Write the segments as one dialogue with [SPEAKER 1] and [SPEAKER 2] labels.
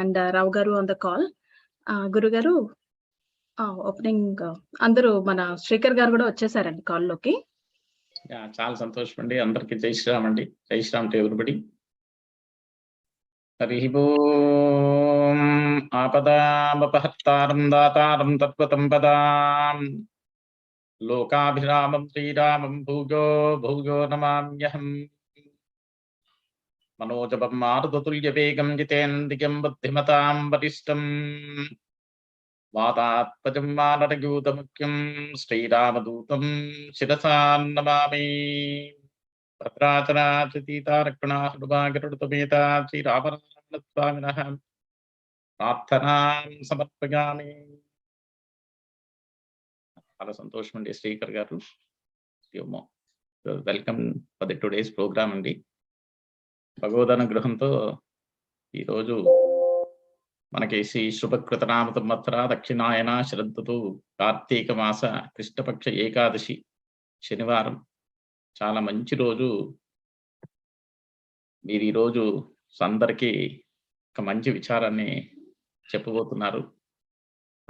[SPEAKER 1] and Rao Garu on the call. Guru Garu, opening అందరూ మన శ్రీకర్ గారు కూడా వచ్చేసారండి కాల్ లోకి.
[SPEAKER 2] చాలా సంతోషం అండి. అందరికి జై శ్రీరామ్ అండి. జై శ్రీరామ్ టు ఎవ్రీబడి. హరి ఓం. ఆపదామపహర్తారం దాతారం తత్వతం పదాం లోకాభిరామం శ్రీరామం భూజో భూజో నమామ్యహం. మనోజపం మారుతతుల్య వేగం జితేంద్రియం బుద్ధిమతాం వరిష్టం వాతాత్మజం వానరయూతముఖ్యం శ్రీరామదూతం శిరసా నమామి. భద్రాచలాచీతారక్షణాహృభాగరుడుతమేతా శ్రీరామస్వామినః ప్రార్థనాం సమర్పయామి. చాలా సంతోషం అండి శ్రీకర్ గారు. Welcome for the today's program అండి. భగవదనుగ్రహంతో ఈరోజు మనకి శ్రీ శుభకృతనామ సంవత్సర దక్షిణాయన శరదృతు కార్తీక మాస కృష్ణపక్ష ఏకాదశి శనివారం. చాలా మంచి రోజు. మీరు ఈరోజు అందరికీ ఒక మంచి విచారాన్ని చెప్పబోతున్నారు.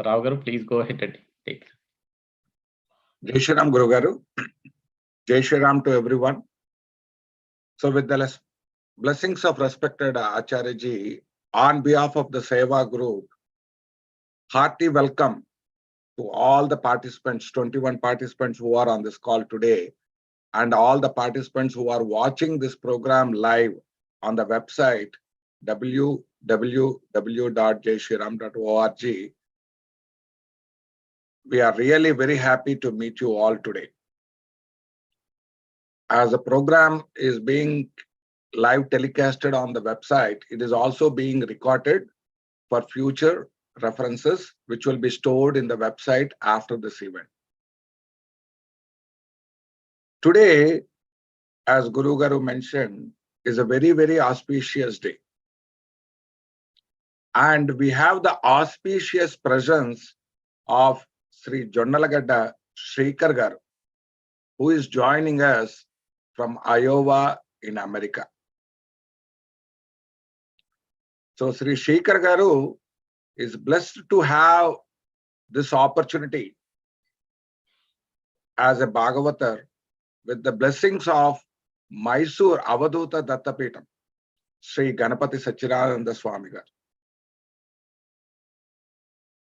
[SPEAKER 2] రావు గారు, please go head and take.
[SPEAKER 3] Jai Shri Ram, Guru Garu. Jai Shri Ram to everyone. So with the blessings of respected Acharya Ji, on behalf of the Seva group, hearty welcome to all the participants, 21 participants who are on this call today, and all the participants who are watching this program live on the website www.jaishriram.org. We are really very happy to meet you all today. As the program is being live telecasted on the website, it is also being recorded for future references, which will be stored in the website after this event. Today, as Guru Garu mentioned, is a very, very auspicious day. And we have the auspicious presence of Sri Jonnalagadda Shrikar Garu, who is joining us from Iowa in America. So Sri Shrikar Garu is blessed to have this opportunity as a Bhagavatar with the blessings of Mysore Avaduta Dattapeetham, Sri Ganapati Satchidananda Swami Garu.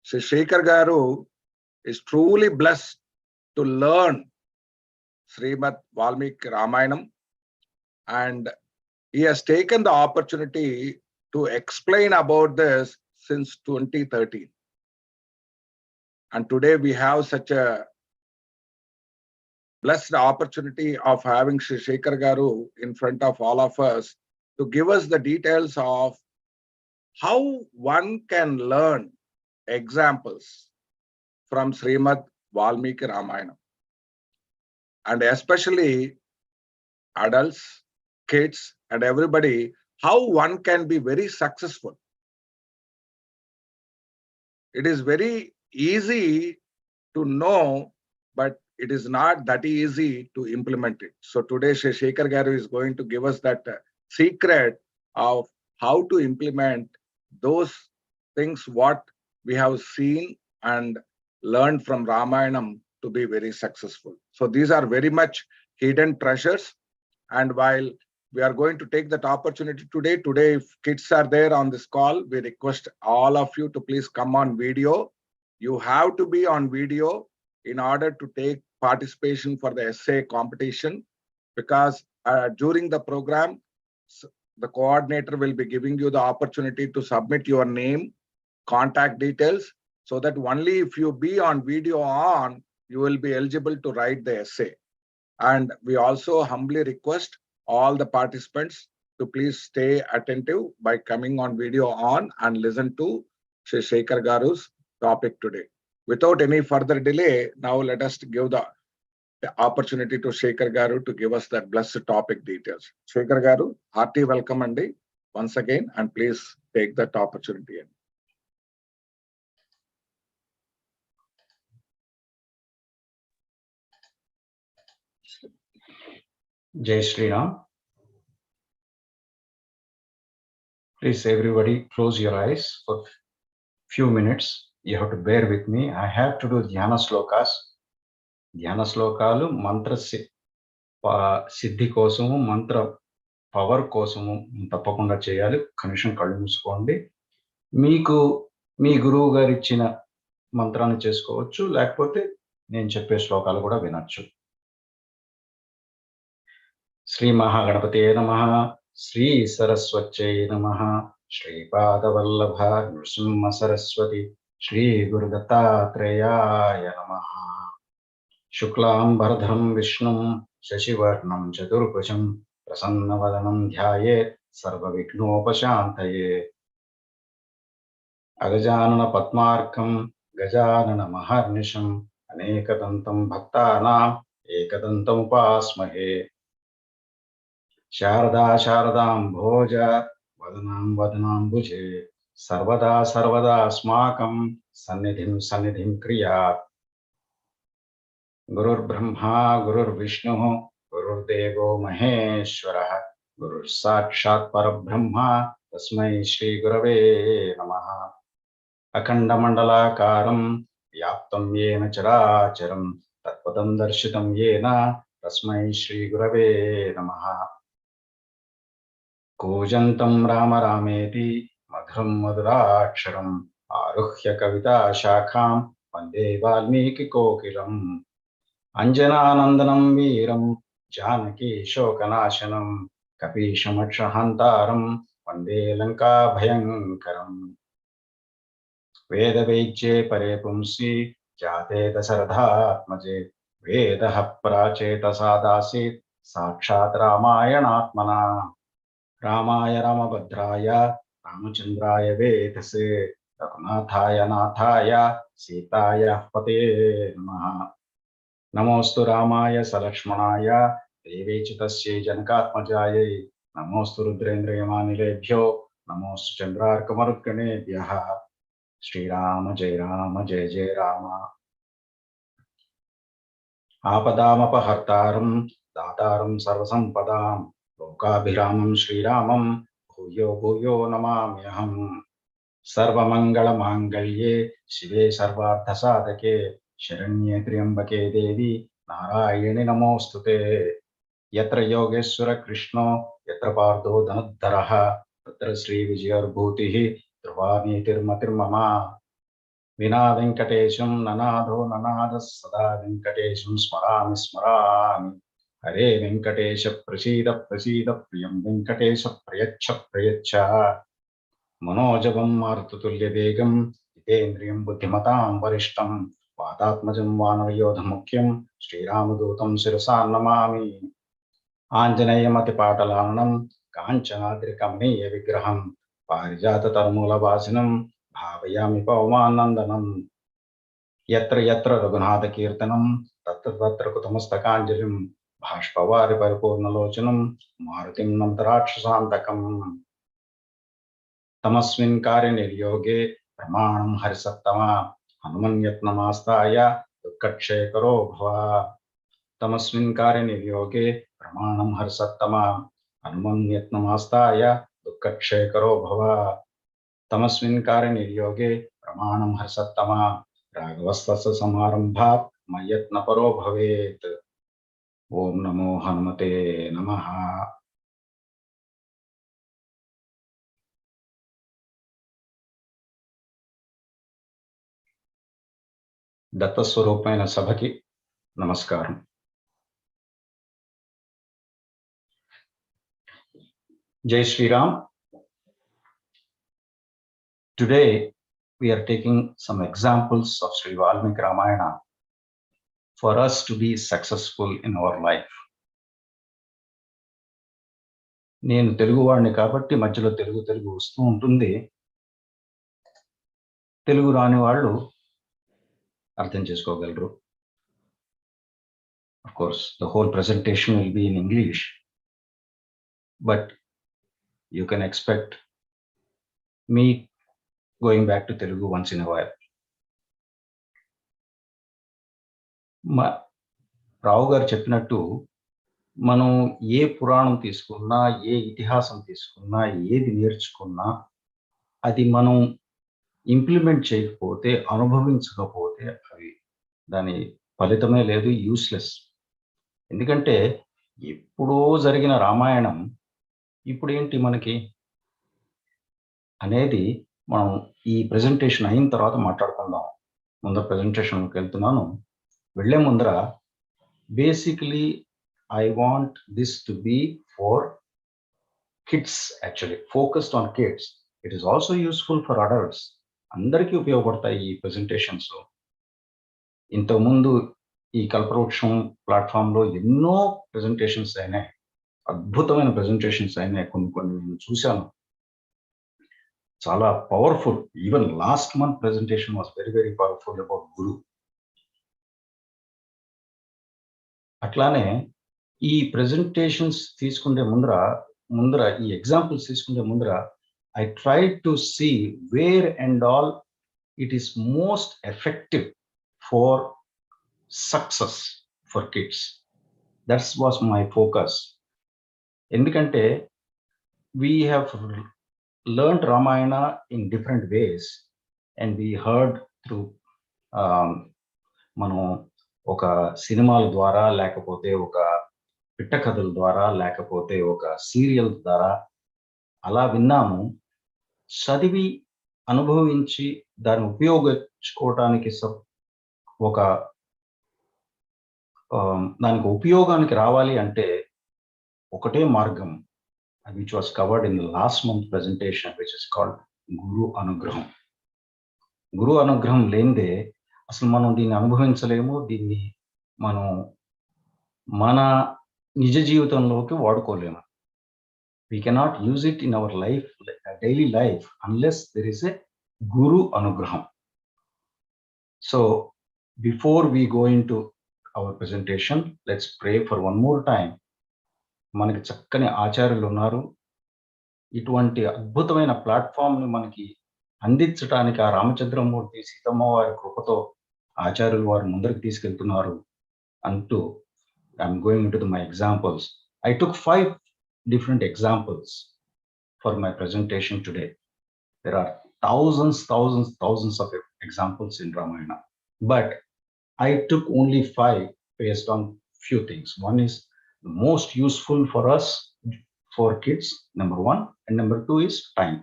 [SPEAKER 3] Sri Shrikar Garu is truly blessed to learn Srimad Valmiki Ramayanam, and he has taken the opportunity to explain about this since 2013. And today we have such a blessed opportunity of having Sri Shrikar Garu in front of all of us to give us the details of how one can learn examples from Srimad Valmiki Ramayanam. And especially adults, kids, and everybody, how one can be very successful. It is very easy to know, but it is not that easy to implement it. So today Sri Shrikar Garu is going to give us that secret of how to implement those things what we have seen and learned from Ramayanam to be very successful. So these are very much hidden treasures. And while we are going to take that opportunity today, if kids are there on this call, we request all of you to please come on video. You have to be on video in order to take participation for the essay competition, because during the program, the coordinator will be giving you the opportunity to submit your name, contact details, so that only if you be on video on, you will be eligible to write the essay. And we also humbly request all the participants to please stay attentive by coming on video on and listen to Sri Shrikar Garu's topic today. Without any further delay, now let us give the opportunity to Shrikar Garu to give us that blessed topic details. Shrikar Garu, hearty welcome Andi once again, and please take that opportunity.
[SPEAKER 4] Jai Shri Ram. Please, everybody, close your eyes for few minutes. You have to bear with me. I have to do dhyana slokas. ధ్యాన శ్లోకాలు మంత్ర సిద్ధి కోసము, మంత్ర power కోసము తప్పకుండా చేయాలి. కనీసం కళ్ళు మూసుకోండి. మీకు మీ గురువు గారు ఇచ్చిన మంత్రాన్ని చేసుకోవచ్చు, లేకపోతే నేను చెప్పే శ్లోకాలు కూడా వినొచ్చు. శ్రీ మహాగణపతే నమః, శ్రీ సరస్వత్యై నమః, శ్రీపాదవల్లభ నృసింహ సరస్వతి, శ్రీ గురుదత్తాత్రేయాయ నమః. శుక్లాంబరధరం విష్ణుం శశివర్ణం చతుర్భుజం ప్రసన్నవదనం ధ్యాయేత్ సర్వవిఘ్నోపశాంతయే. అగజానన పద్మార్కం గజానన మహర్నిశం అనేకదంతం భక్తానాం ఏకదంతముపాస్మహే. శారదా శారదాంభోజ వదనాం వదనాంబుజే సర్వదా సర్వదాస్మాకం సన్నిధిం సన్నిధిం క్రియాత్. గురుర్బ్రహ్మా గురుర్విష్ణుః గురుర్దేవో మహేశ్వరః గురుస్సాక్షాత్ పరబ్రహ్మ తస్మై శ్రీ గురవే నమః. అఖండమండలాకారం వ్యాప్తం యేన చరాచరం తత్పదం దర్శితం యేన తస్మై శ్రీ గురవే నమః. కూజంతం రామ రామేతి మధురం మధురాక్షరం ఆరుహ్య కవితా శాఖాం వందే వాల్మీకి కోకిలం. అంజనానందనం వీరం జానకీ శోకనాశనం కపీశమక్షహంతారం వందే లంకా భయంకరం. వేదవేద్యే పరే పుంసి జాతే దశరథాత్మజే వేదః ప్రాచేతసాదాసీత్ సాక్షాత్ రామాయణాత్మనా. రామాయ రామభద్రాయ రామచంద్రాయ వేధసే రఘునాథాయ నాథాయ సీతాయ పతే నమః. నమోస్తు రామాయ సలక్ష్మణాయ దేవే చ తస్యై జనకాత్మజాయై నమోస్తు రుద్రేంద్రయమానిలేభ్యో నమోస్తు చంద్రార్కమరుద్గణేభ్యః. శ్రీరామ జయ రామ జయ జయ రామ. ఆపదామపహర్తారం దాతారం సర్వసంపదాం లోకాభిరామం శ్రీరామం భూయో భూయో నమామ్యహం. సర్వమంగళమాంగళ్యే శివే సర్వార్థసాధకే శరణ్యే త్ర్యంబకే దేవి నారాయణి నమోస్తుతే. యత్ర యోగేశ్వర కృష్ణో యత్ర పార్థో ధనుద్ధరః తత్ర శ్రీ విజయోర్భూతిః ధ్రువా నీతిర్మతిర్మమ. వినా వెంకటేశం ననాదో ననాదః సదా వెంకటేశం స్మరామి స్మరామి. హరే వెంకటేశ ప్రసీద ప్రసీద ప్రియం వెంకటేశ ప్రయచ్ఛ ప్రయచ్ఛ. మనోజవం మారుతతుల్యవేగం జితేంద్రియం బుద్ధిమతాం వరిష్టం వాతాత్మజం వానరయోధముఖ్యం శ్రీరామదూతం శిరసా నమామి. ఆంజనేయమతిపాటలానం కాంచనాద్రికమనీయ విగ్రహం పారిజాతతరుమూలవాసినం భావయామి పవమానందనం. యత్ర యత్ర రఘునాథకీర్తనం తత్ర తత్ర కుతమస్తకాంజలిం బాష్పవారి పరిపూర్ణలోచనం మారుతిం నమత రాక్షసాంతకం. తమస్మిన్ కార్యనిర్యోగే ప్రమాణం హరిసత్తమా హనుమన్యత్నమాస్తాయ దుఃఖక్షయకరో భవ. తమస్మిన్ కార్యనిర్యోగే ప్రమాణం హరిసత్తమా హనుమన్యత్నమాస్తాయ దుఃఖక్షయకరో భవ. తమస్మిన్ కార్యనిర్యోగే ప్రమాణం హరిసత్తమా రాఘవస్తస్య సమారంభాత్ మయ్యత్నపరో భవేత్. ఓం నమో హనుమతే నమః. దత్తస్వరూపమైన సభకి నమస్కారం. జై Sriram. Today we are taking some examples of Sri Valmiki Ramayana for us to be successful in our life. నేను తెలుగు వాడిని కాబట్టి మధ్యలో తెలుగు వస్తూ ఉంటుంది. తెలుగు రాని వాళ్ళు అర్థం చేసుకోగలరు. Of course, the whole presentation will be in English, but you can expect me going back to Telugu once in a while. రావు గారు చెప్పినట్టు మనం ఏ పురాణం తీసుకున్నా, ఏ ఇతిహాసం తీసుకున్నా, ఏది నేర్చుకున్నా అది మనం ఇంప్లిమెంట్ చేయకపోతే, అనుభవించకపోతే అవి దాని ఫలితమే లేదు, యూస్‌లెస్. ఎందుకంటే ఎప్పుడో జరిగిన రామాయణం ఇప్పుడేంటి మనకి అనేది మనం ఈ ప్రెజెంటేషన్ అయిన తర్వాత మాట్లాడుకుందాం. ముందర ప్రెజెంటేషన్‌కెళ్తున్నాను. వెళ్ళే ముందర basically I want this to be for kids actually, focused on kids. It is also useful for adults. అందరికీ ఉపయోగపడతాయి ఈ ప్రెజెంటేషన్స్. ఇంతకుముందు ఈ కల్పవృక్షం ప్లాట్‌ఫామ్‌లో ఎన్నో ప్రెజెంటేషన్స్ అయినాయి. అద్భుతమైన ప్రెజెంటేషన్స్ అయినాయి. కొన్ని నేను చూశాను. చాలా powerful. Even last month presentation was very powerful about guru. అట్లానే ఈ ప్రెజెంటేషన్స్ తీసుకునే ముందర ఈ ఎగ్జాంపుల్స్ తీసుకునే ముందర I tried to see where and all it is most effective for success for kids. That was my focus. ఎందుకంటే we have learned Ramayana in different ways and we heard through మనం ఒక సినిమాల ద్వారా, లేకపోతే ఒక పిట్ట కథల ద్వారా, లేకపోతే ఒక సీరియల్ ద్వారా అలా విన్నాము. చదివి, అనుభవించి దాన్ని ఉపయోగించుకోవటానికి దానికి ఉపయోగానికి రావాలి అంటే ఒకటే మార్గం, which was covered in the last month presentation, which is called గురు అనుగ్రహం. గురు అనుగ్రహం లేనిదే అసలు మనం దీన్ని అనుభవించలేము. దీన్ని మనం మన నిజ జీవితంలోకి వాడుకోలేము. We cannot use it in our life, daily life, unless there is a Guru Anugraham. So, before we go into our presentation, let's pray for one more time. మనకి చక్కని ఆచార్యులు ఉన్నారు. ఇటువంటి అద్భుతమైన ప్లాట్‌ఫామ్‌ని మనకి అందించడానికి ఆ రామచంద్రమూర్తి, సీతమ్మ వారి కృపతో ఆచార్యులు వారు ముందరికి తీసుకెళ్తున్నారు అంటూ I'm going into my examples. I took 5 different examples for my presentation today. There are thousands of examples in Ramayana, but I took only 5 based on few things. One is the most useful for us, for kids, number 1, and number 2 is time.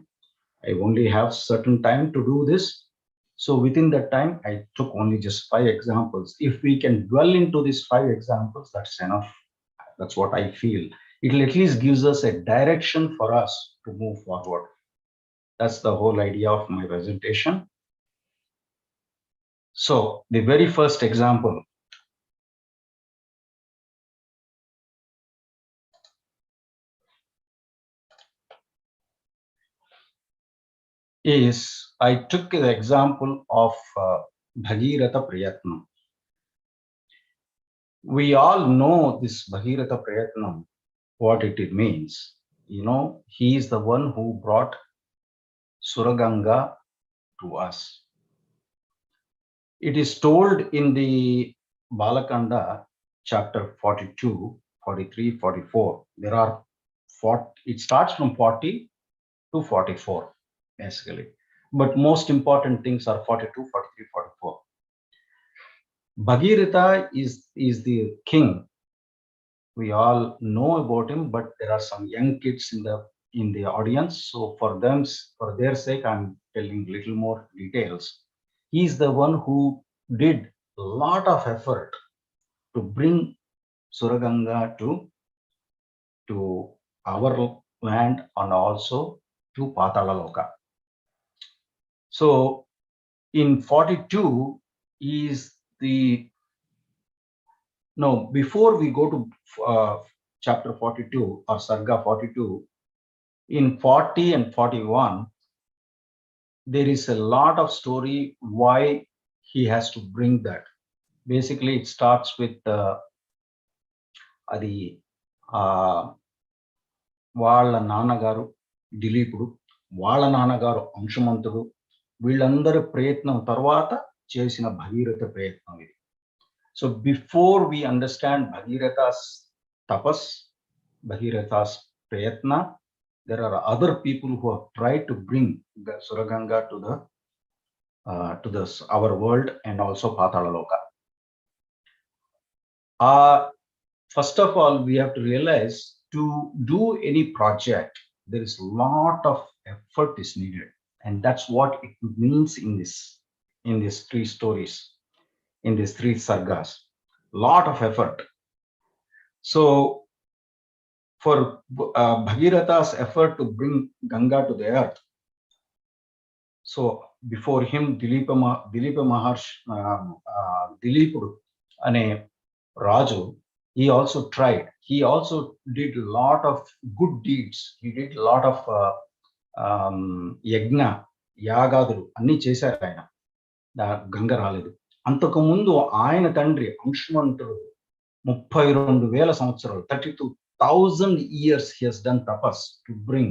[SPEAKER 4] I only have certain time to do this. So within that time, I took only just 5 examples. If we can dwell into these 5 examples, that's enough. That's what I feel. It at least gives us a direction for us to move forward. That's the whole idea of my presentation. So the very first example is, I took the example of Bhagiratha Prayatnam. We all know this Bhagiratha Prayatnam, what it means. You know, he is the one who brought Suraganga to us. It is told in the Balakanda chapter 42, 43, 44. There are 40, it starts from 40 to 44 basically, but most important things are 42, 43, 44. Bhagiratha is the king. We all know about him, but there are some young kids in the audience, so for their sake I'm telling little more details. He is the one who did a lot of effort to bring Suraganga to our land and also to Patalaloka. So in 42 is before we go to chapter 42 or Sarga 42, in 40 and 41, there is a lot of story why he has to bring that. Basically, it starts with అది వాళ్ళ నాన్నగారు దిలీపుడు, వాళ్ళ నాన్నగారు అంశుమంతుడు, వీళ్ళందరి ప్రయత్నం తర్వాత చేసిన భగీరథ ప్రయత్నం ఇది. So before we understand Bhagirath's tapas, Bhagirathas prayatna. There are other people who have tried to bring the Suraganga to our world and also Patalaloka. First of all, we have to realize to do any project, there is a lot of effort is needed, and that's what it means in these three stories, in these three sargas. Lot of effort. So for Bhagiratha's effort to bring Ganga to the earth, so before him, Dilipudu ane Raju, he also tried. He also did a lot of good deeds. He did a lot of యజ్ఞ యాగాదులు అన్ని చేశారు ఆయన. గంగ రాలేదు. అంతకు ముందు ఆయన తండ్రి అంశుమంతుడు 32,000 సంవత్సరాలు 32,000 years he has done tapas to bring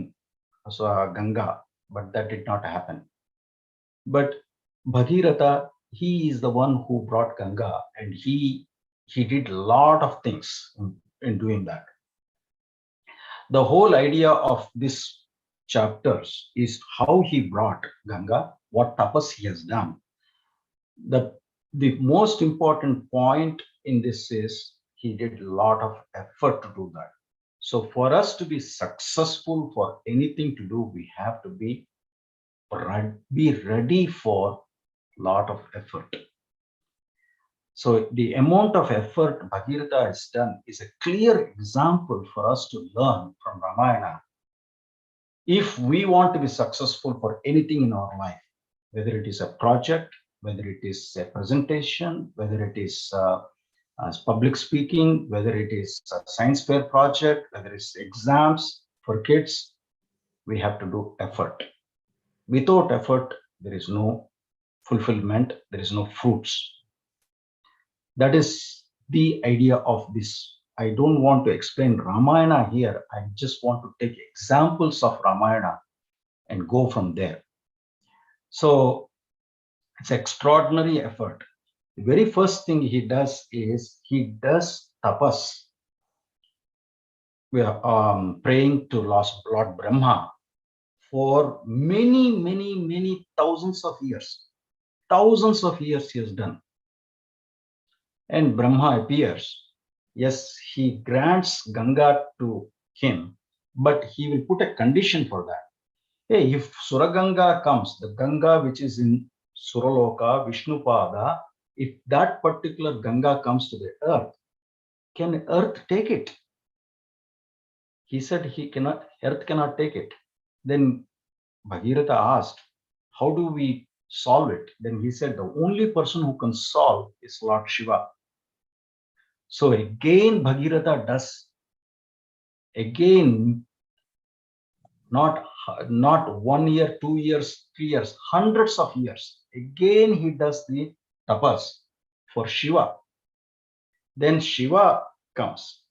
[SPEAKER 4] Ganga, but that did not happen. But Bhagiratha, he is the one who brought Ganga, and he did a lot of things in doing that. The whole idea of this chapters is how he brought Ganga, what tapas he has done. The most important point in this is he did a lot of effort to do that. So for us to be successful for anything to do, we have to be ready for a lot of effort. So the amount of effort Bhagiratha has done is a clear example for us to learn from Ramayana. If we want to be successful for anything in our life, whether it is a project, whether it is a presentation, whether it is public speaking, whether it is a science fair project, whether it's exams for kids, we have to do effort. Without effort, there is no fulfillment, there is no fruits. That is the idea of this. I don't want to explain Ramayana here. I just want to take examples of Ramayana and go from there. So it's extraordinary effort. The very first thing he does is he does tapas. We are praying to Lord Brahma for many thousands of years. Thousands of years he has done. And Brahma appears. Yes, he grants Ganga to him, but he will put a condition for that. Hey, if Suraganga comes, the Ganga which is in Suraloka, Vishnupada, if that particular Ganga comes to the earth, can earth take it? He said earth cannot take it. Then Bhagiratha asked, how do we solve it? Then he said, the only person who can solve is Lord Shiva. So again, Bhagiratha does, again, not 1 year, 2 years, 3 years, hundreds of years. Again, he does the tapas for Shiva. Then Shiva comes.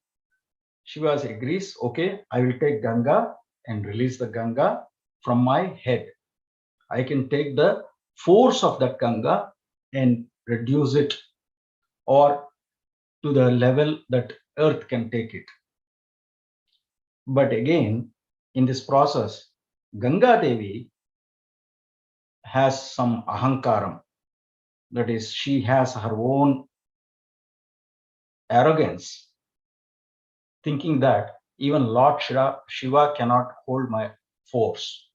[SPEAKER 4] Shiva agrees, okay, I will take Ganga and release the Ganga from my head. I can take the force of that Ganga and reduce it or to the level that earth can take it. But again, in this process, Ganga Devi has some ahankaram. That is, she has her own arrogance, thinking that even Lord Shiva cannot hold my force.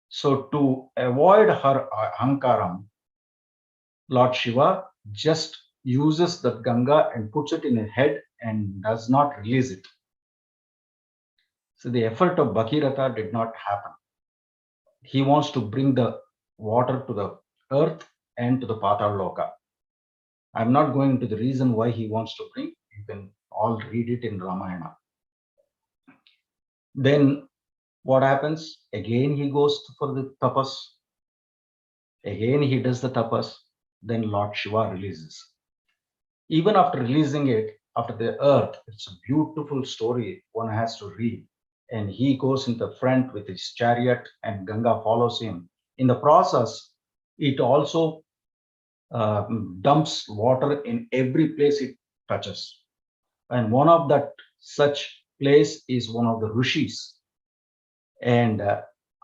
[SPEAKER 4] So to avoid her ahankaram, Lord Shiva just uses the Ganga and puts it in his head and does not release it. So the effort of Bhagiratha did not happen. He wants to bring the water to the earth and to the Patalaloka. I'm not going into the reason why he wants to bring. You can all read it in Ramayana. Then what happens? Again he goes for the tapas. Again he does the tapas. Then Lord Shiva releases. Even after releasing it, after the earth, it's a beautiful story one has to read. And he goes in the front with his chariot and Ganga follows him. In the process, it also dumps water in every place it touches. And one of that such place is one of the rishis. And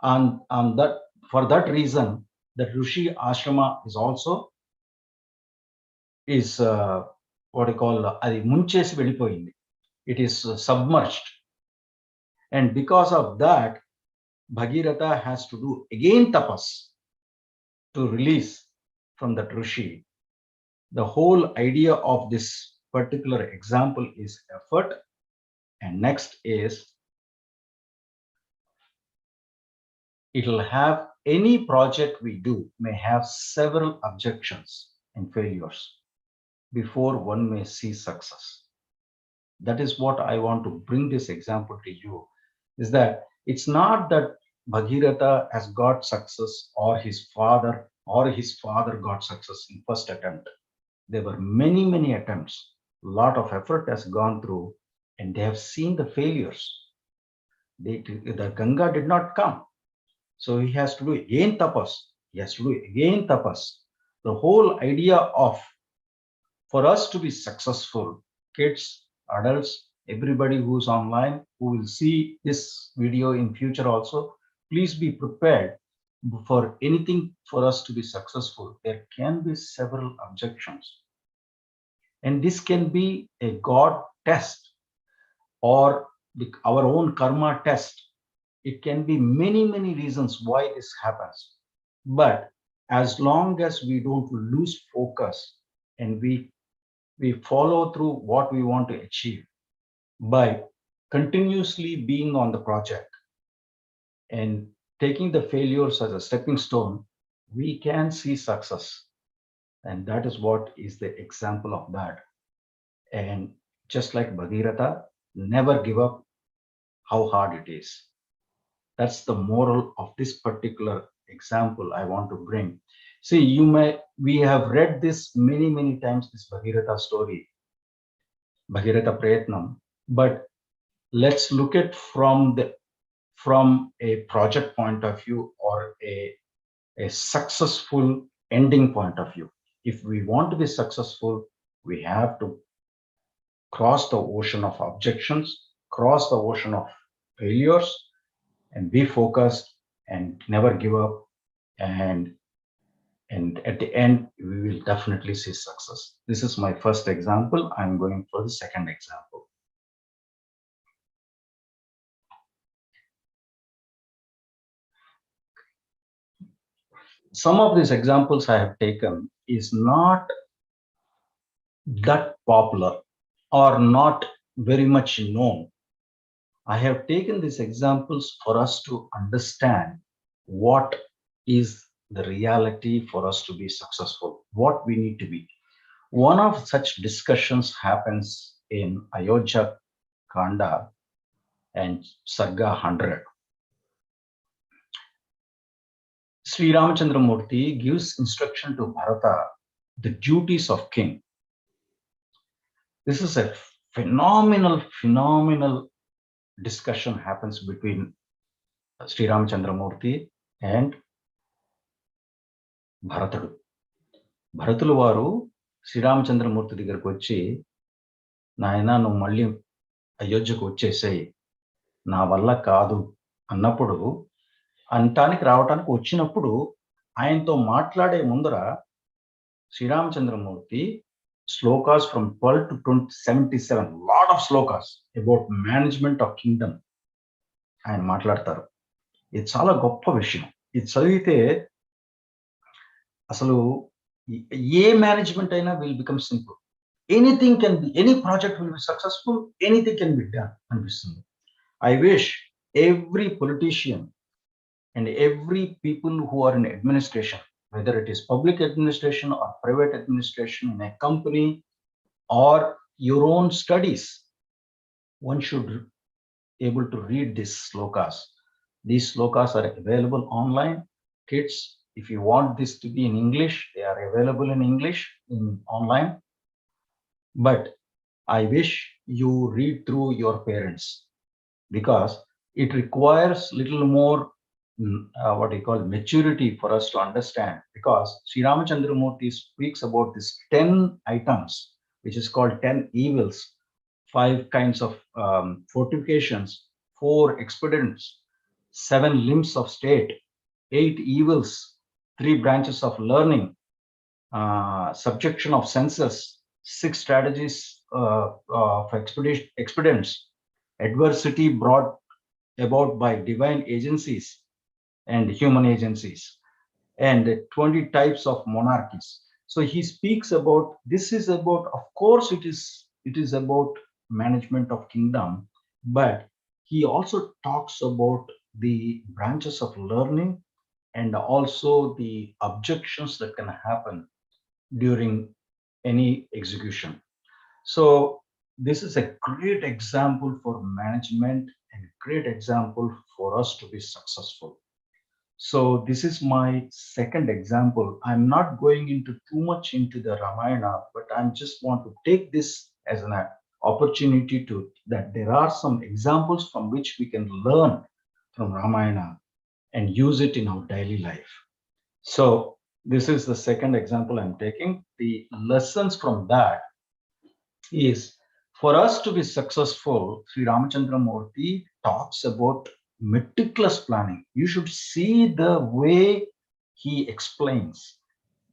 [SPEAKER 4] on that, for that reason, the Rishi ashrama is also what I call adi munchesi vellipoyindi. It is submerged, and because of that, Bhagirath has to do again tapas to release from that Rishi. The whole idea of this particular example is effort, and next is it will have any project we do may have several objections and failures before one may see success. That is what I want to bring this example to you, is that it's not that Bhagirath has got success or his father got success in first attempt. There were many attempts. A lot of effort has gone through, and they have seen the failures. The Ganga did not come. So he has to do again tapas. He has to do again tapas. The whole idea of, for us to be successful, kids, adults, everybody who's online, who will see this video in future also, please be prepared for anything. For us to be successful, there can be several objections. And this can be a God test or our own karma test. It can be many reasons why this happens. But as long as we don't lose focus and we follow through what we want to achieve by continuously being on the project and taking the failures as a stepping stone, we can see success. And that is what is the example of that. And just like Bhagirath, never give up how hard it is. That's the moral of this particular example I want to bring. See, we have read this many times, this Bhagirath story, Bhagirath Prayatnam, but let's look at from a project point of view or a successful ending point of view. If we want to be successful, we have to cross the ocean of objections, cross the ocean of failures, and be focused and never give up. And at the end, we will definitely see success. This is my first example. I'm going for the second example. Some of these examples I have taken is not that popular or not very much known. I have taken these examples for us to understand what is the reality for us to be successful, what we need to be. One of such discussions happens in Ayodhya Kanda and Sarga 100. Sri Ramachandra Murthy gives instruction to Bharata the duties of king. This is a phenomenal discussion happens between Sri Ramachandra Murthy and Bharatudu. Bharatulu varu Sri Ramachandra Murthy దగ్గరికి వచ్చి, నాయనా నువ్వు మళ్ళీ అయోధ్యకు వచ్చేసేయి, నా వల్ల కాదు అన్నప్పుడు, అంటానికి రావటానికి వచ్చినప్పుడు ఆయనతో మాట్లాడే ముందర Sriramachandramurthy slokas from 12 to 77, lot of slokas about management of kingdom ఆయన మాట్లాడతారు. ఇది చాలా గొప్ప విషయం. ఇది చదివితే అసలు ఏ మేనేజ్మెంట్ అయినా will become simple. Anything can be, any project will be successful, anything can be done అనిపిస్తుంది. I wish every politician and every people who are in administration, whether it is public administration or private administration in a company or your own studies, one should able to read these slokas. These slokas are available online. Kids, if you want this to be in English, they are available in English in online. But I wish you read through your parents, because it requires little more what you call maturity for us to understand, because Sri Ramachandra Murthy speaks about these 10 items, which is called 10 evils 5 kinds of fortifications, 4 expedients, 7 limbs of state, 8 evils, 3 branches of learning, subjection of senses, 6 strategies of expedients, adversity brought about by divine agencies and human agencies, and 20 types of monarchies. So he speaks about, this is about, of course it is about management of kingdom, but he also talks about the branches of learning and also the objections that can happen during any execution. So this is a great example for management and great example for us to be successful. So this is my second example. I'm not going into too much into the Ramayana, but I just want to take this as an opportunity to that there are some examples from which we can learn from Ramayana and use it in our daily life. So this is the second example I'm taking. The lessons from that is, for us to be successful, Sri Ramachandra Murthy talks about meticulous planning. You should see the way he explains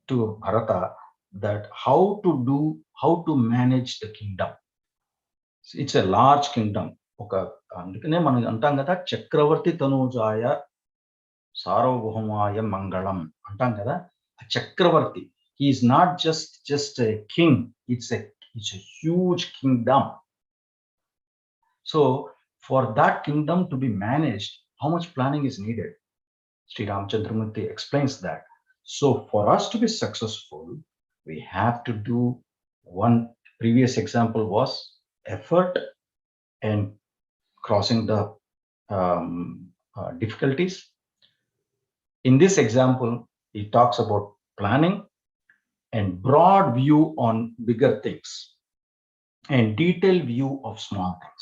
[SPEAKER 4] to Bharata that how to manage the kingdom. It's a large kingdom. అందుకనే మనం అంటాం కదా, చక్రవర్తి తనూజాయ సార్వభౌమాయ మంగళం అంటాం కదా. ఆ చక్రవర్తి, he is not just a king, it's a huge kingdom. So for that kingdom to be managed, how much planning is needed? Sri Ramachandra Murthy explains that. So for us to be successful, we have to do, one previous example was effort and crossing the difficulties. In this example, he talks about planning and broad view on bigger things and detailed view of small things.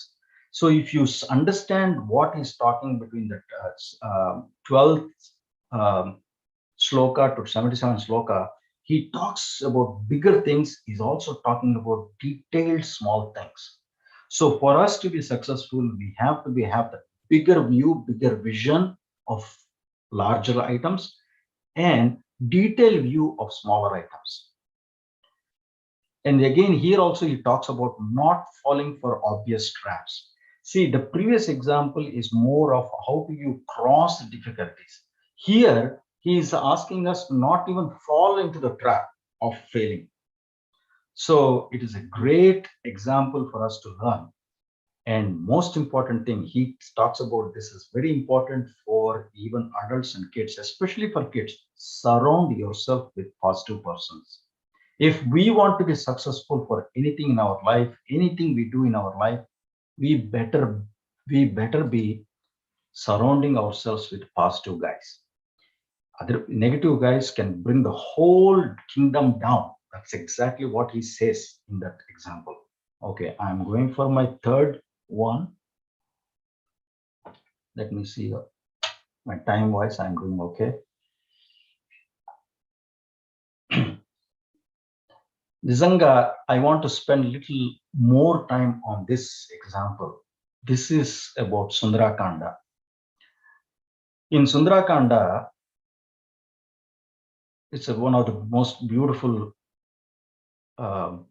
[SPEAKER 4] So if you understand what he's talking between the 12th sloka to 77th sloka, he talks about bigger things. He's also talking about detailed small things. So for us to be successful, we have to have the bigger view, bigger vision of larger items and detailed view of smaller items. And again, here also he talks about not falling for obvious traps. See, the previous example is more of how do you cross the difficulties. Here, he is asking us not even fall into the trap of failing. So it is a great example for us to learn. And most important thing, he talks about, this is very important for even adults and kids, especially for kids. Surround yourself with positive persons. If we want to be successful for anything in our life, anything we do in our life, we better be surrounding ourselves with positive guys. Other negative guys can bring the whole kingdom down. That's exactly what he says in that example. Okay, I'm going for my third one. Let me see. My time wise, I'm doing okay. Nizanga, I want to spend a little more time on this example. This is about Sundarakanda. In Sundarakanda, it's one of the most beautiful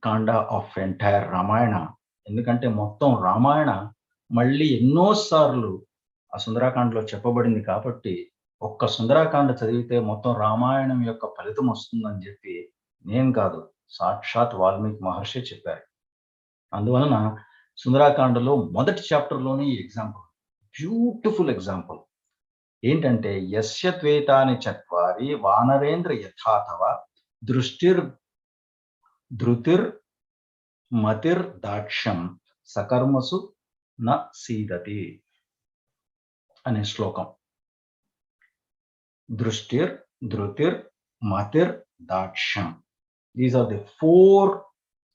[SPEAKER 4] kanda of entire Ramayana. ఎందుకంటే మొత్తం రామాయణ మళ్ళీ ఎన్నోసార్లు ఆ సుందరాకాండలో చెప్పబడింది కాబట్టి, ఒక్క సుందరాకాండ చదివితే మొత్తం రామాయణం యొక్క ఫలితం వస్తుందని చెప్పి నేను కాదు, సాక్షాత్ వాల్మీకి మహర్షి చెప్పారు. అందువలన సుందరాకాండలో మొదటి చాప్టర్లోనే ఈ ఎగ్జాంపుల్, బ్యూటిఫుల్ ఎగ్జాంపుల్ ఏంటంటే, యస్య త్వేతాని చత్వారి వానరేంద్ర యథాతవ ధృతిర్ మతిర్ దాక్ష్యం సకర్మసు న సీదతి అనే శ్లోకం. దృష్టిర్, ధృతిర్, మతిర్, daksham. These are the 4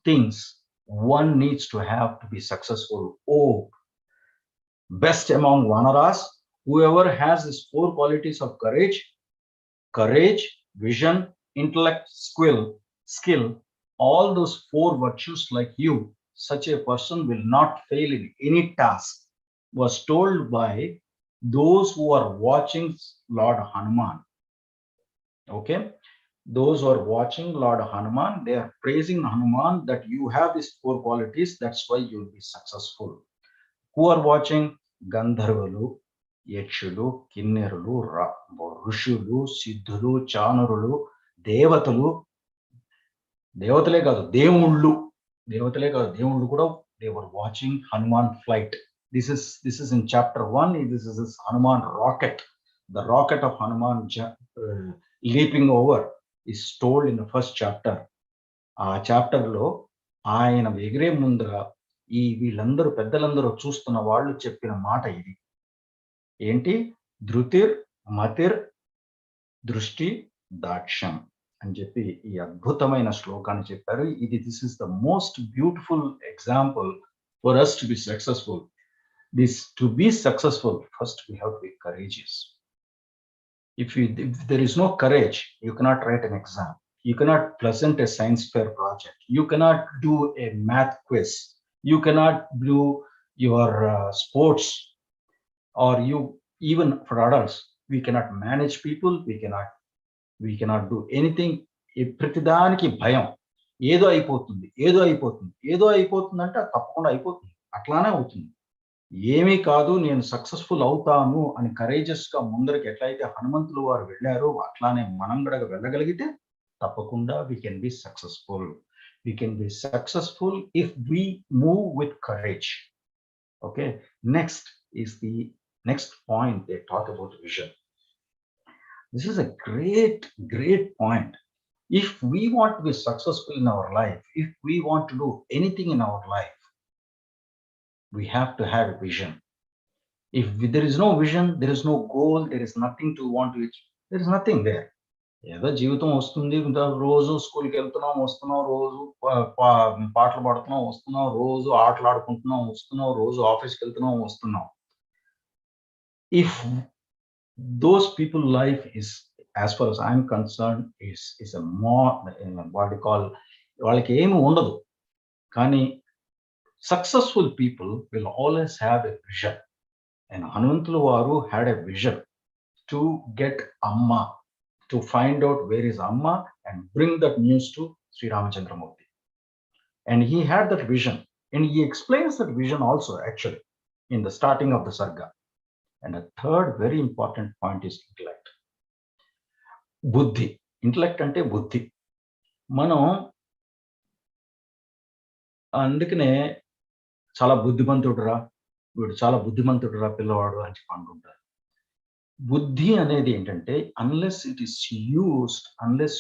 [SPEAKER 4] things one needs to have to be successful. Oh, best among vanaras, whoever has these 4 qualities of courage, vision, intellect, skill, all those 4 virtues like you, such a person will not fail in any task was told by those who are watching Lord Hanuman. Okay, those who are watching Lord Hanuman, they are praising Hanuman that you have these 4 qualities, that's why you will be successful. Who are watching? Gandharvalu, Yakshudu, Kinnerulu, Rushulu, Siddhulu, Chanurulu, Devatalu, Devatale kaadu, Devullu kuda, they were watching Hanuman flight. This is in chapter 1. This is Hanuman rocket. The rocket of Hanuman leaping over is told in the first chapter. ఆ chapter లో ఆయన ఎగిరే ముందర ఈ వీళ్ళందరూ పెద్దలందరూ చూస్తున్న వాళ్ళు చెప్పిన మాట ఇది ఏంటి? ధృతిర్ మతిర్ దృష్టి దాక్ష్యం అని చెప్పి ఈ అద్భుతమైన శ్లోకాన్ని చెప్పారు. ఇది this is the most beautiful example for us to be successful. To be successful, first we have to be courageous. If there is no courage, you cannot write an exam. You cannot present a science fair project. You cannot do a math quiz. You cannot do your sports, or you, even for adults, we cannot manage people. We cannot do anything. ప్రతిదానికి భయం, ఏదో అయిపోతుంది అంటే తప్పకుండా అయిపోతుంది, అట్లానే అవుతుంది. ఏమీ కాదు, నేను సక్సెస్ఫుల్ అవుతాను అని కరేజెస్ గా ముందరికి ఎట్లయితే హనుమంతులు వారు వెళ్ళారో అట్లానే మనం కూడా వెళ్ళగలిగితే తప్పకుండా we can be successful. We can be successful if we move with courage. Okay, next is the next point. They talk about vision. This is a great point. If we want to be successful in our life, if we want to do anything in our life, we have to have a vision. If there is no vision, there is no goal, there is nothing to want to achieve. There is nothing there. ఏదో జీవితం వస్తుంది, రోజు స్కూల్కి వెళ్తున్నాం వస్తున్నాం, రోజు పాటలు పాడుతున్నాం వస్తున్నాం, రోజు ఆటలు ఆడుకుంటున్నాం వస్తున్నాం, రోజు ఆఫీస్కి వెళ్తున్నాం వస్తున్నాం. If those people life is, as far as I'm concerned, is a more what you call, వాళ్ళకి ఏమి ఉండదు. కానీ successful people will always have a vision, and Hanumantuలు వారు had a vision to get Amma, to find out where is Amma and bring that news to Sri Ramachandramurti. And he had that vision, and he explains that vision also actually in the starting of the sarga. And a third very important point is intellect. Buddhi. Intellect ante buddhi. మనం అందుకనే చాలా బుద్ధిమంతుడురా, వీడు చాలా బుద్ధిమంతుడురా పిల్లవాడు అని చెప్పి అనుకుంటారు. బుద్ధి అనేది ఏంటంటే, unless it is used, unless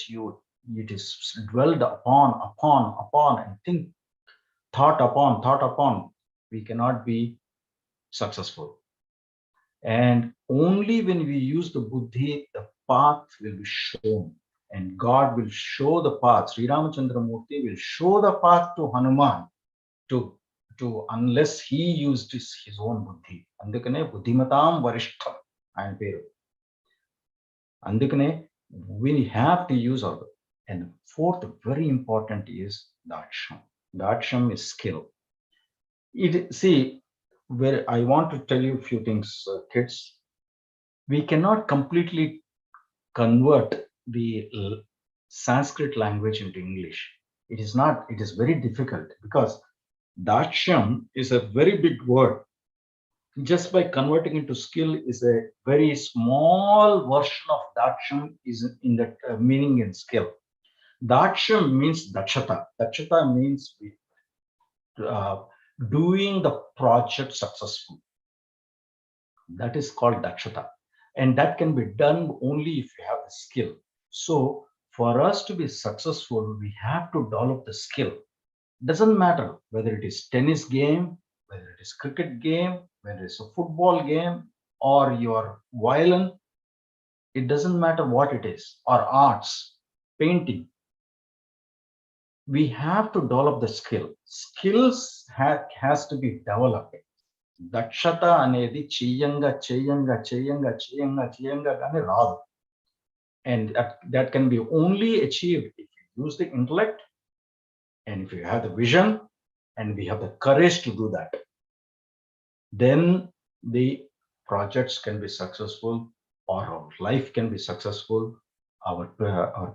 [SPEAKER 4] it is dwelled upon and thought upon, we cannot be successful. And only when we use the buddhi, the path will be shown, and God will show the path. Sri Ramachandramurti will show the path to Hanuman to unless he used his own buddhi. Andukane buddhimatam varishtham ఆయన పేరు. అందుకనే we have to use our. And fourth very important is daksham. Daksham is skill. See, where I want to tell you a few things, kids. We cannot completely convert the Sanskrit language into English. It is very difficult, because daksham is a very big word. Just by converting into skill is a very small version of daksham is in that meaning and skill. Daksham means dakshata. Dakshata means doing the project successfully. That is called dakshata, and that can be done only if you have the skill. So for us to be successful, we have to develop the skill. Doesn't matter whether it is tennis game, whether it is cricket game, whether it's a football game, or your violin. It doesn't matter what it is, or arts, painting. We have to develop the skill. Skills has to be developed. Dakshata anedi cheyanga gaane raadu. And that can be only achieved if you use the intellect, and if you have the vision, and we have the courage to do that, then the projects can be successful, or our life can be successful, our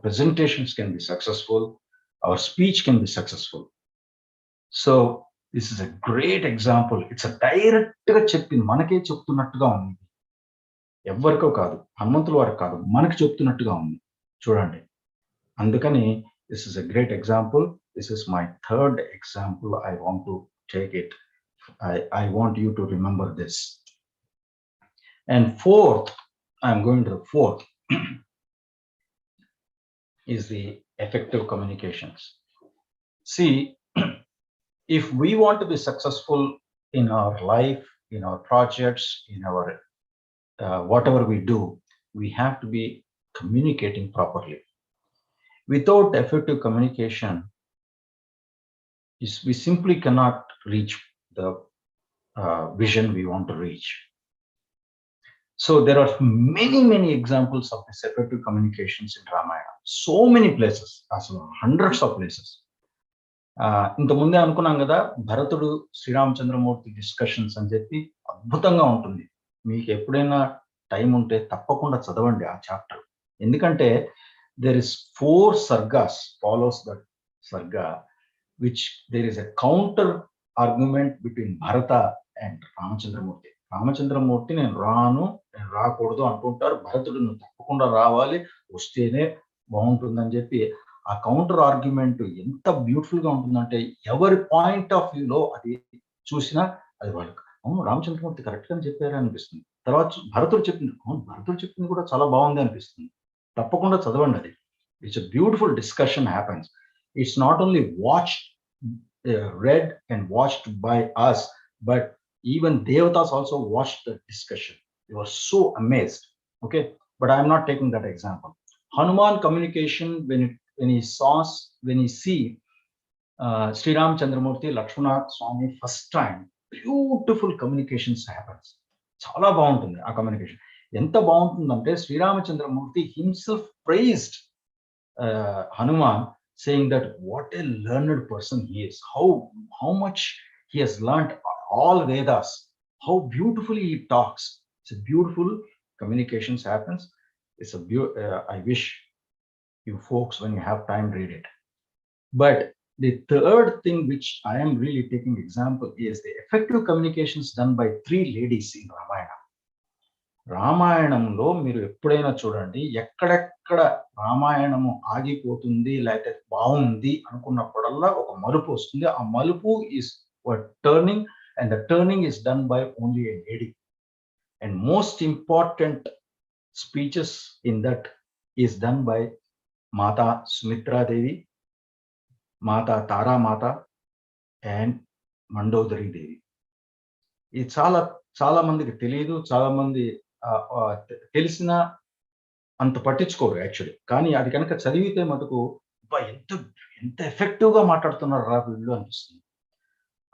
[SPEAKER 4] presentations can be successful, our speech can be successful. So this is a great example. It's a direct చెప్పింది, మనకే చెప్తున్నట్టుగా ఉంది. ఎవరికో కాదు, హనుమంతుల వారికి కాదు, మనకి చెప్తున్నట్టుగా ఉంది. చూడండి, అందుకని this is a great example. This is my third example. I want to take it. I want you to remember this. And fourth, I'm going to the fourth is the effective communications. See, if we want to be successful in our life, in our projects, in our whatever we do, we have to be communicating properly. Without effective communication, we simply cannot reach the vision we want to reach. So there are many examples of this effective communications in Ramayana. So many places, hundreds of places. ఇంత ముందే అనుకున్నాం కదా, భరతుడు Sriramachandramurthy discussions అని చెప్పి అద్భుతంగా ఉంటుంది. మీకు ఎప్పుడైనా టైం ఉంటే తప్పకుండా చదవండి ఆ చాప్టర్. ఎందుకంటే there is 4 sargas follows that sarga, which there is a counter argument between Bharata and Ramachandramurti. Ramachandramurthy నేను రాకూడదు అంటుంటారు, భరతుడు నువ్వు తప్పకుండా రావాలి, వస్తేనే బాగుంటుందని చెప్పి ఆ కౌంటర్ ఆర్గ్యుమెంట్ ఎంత బ్యూటిఫుల్ గా ఉంటుందంటే, ఎవరి పాయింట్ ఆఫ్ వ్యూలో అది చూసినా అది వాళ్ళకి అవును రామచంద్రమూర్తి కరెక్ట్ గా చెప్పారు అనిపిస్తుంది. తర్వాత భరతుడు చెప్పింది కూడా చాలా బాగుంది అనిపిస్తుంది. తప్పకుండా చదవండి అది. It's a beautiful discussion happens. It's not only watched, read and watched by us, but even devatas also watched the discussion. They were so amazed. Okay, but I am not taking that example. Hanuman communication, when he see Sri Ram Chandramurti Lakshmana Swami first time, beautiful communications happens. చాలా బాగుంటుంది ఆ communication. ఎంత బాగుంటుందంటే Sriramachandramurthy himself praised Hanuman, saying that what a learned person he is, how much he has learned all Vedas, how beautifully he talks. It's a beautiful communications happens. It's I wish you folks, when you have time, read it. But the third thing which I am really taking example is the effective communications done by 3 ladies in Ramayana. రామాయణంలో మీరు ఎప్పుడైనా చూడండి, ఎక్కడెక్కడ రామాయణము ఆగిపోతుంది లేకపోతే బాగుంది అనుకున్నప్పుడల్లా ఒక మలుపు వస్తుంది. ఆ మలుపు is turning, and the turning is done by only a lady. And most important speeches in that is done by Mata Sumitra Devi, Mata Tara Mata, and Mandodari Devi. ఇది చాలా మందికి తెలియదు, చాలా మంది తెలిసిన అంత పట్టించుకోరు యాక్చువల్లీ. కానీ అది కనుక చదివితే మటుకు ఎంత ఎఫెక్టివ్ గా మాట్లాడుతున్నారు రా వీళ్ళు అనిపిస్తుంది.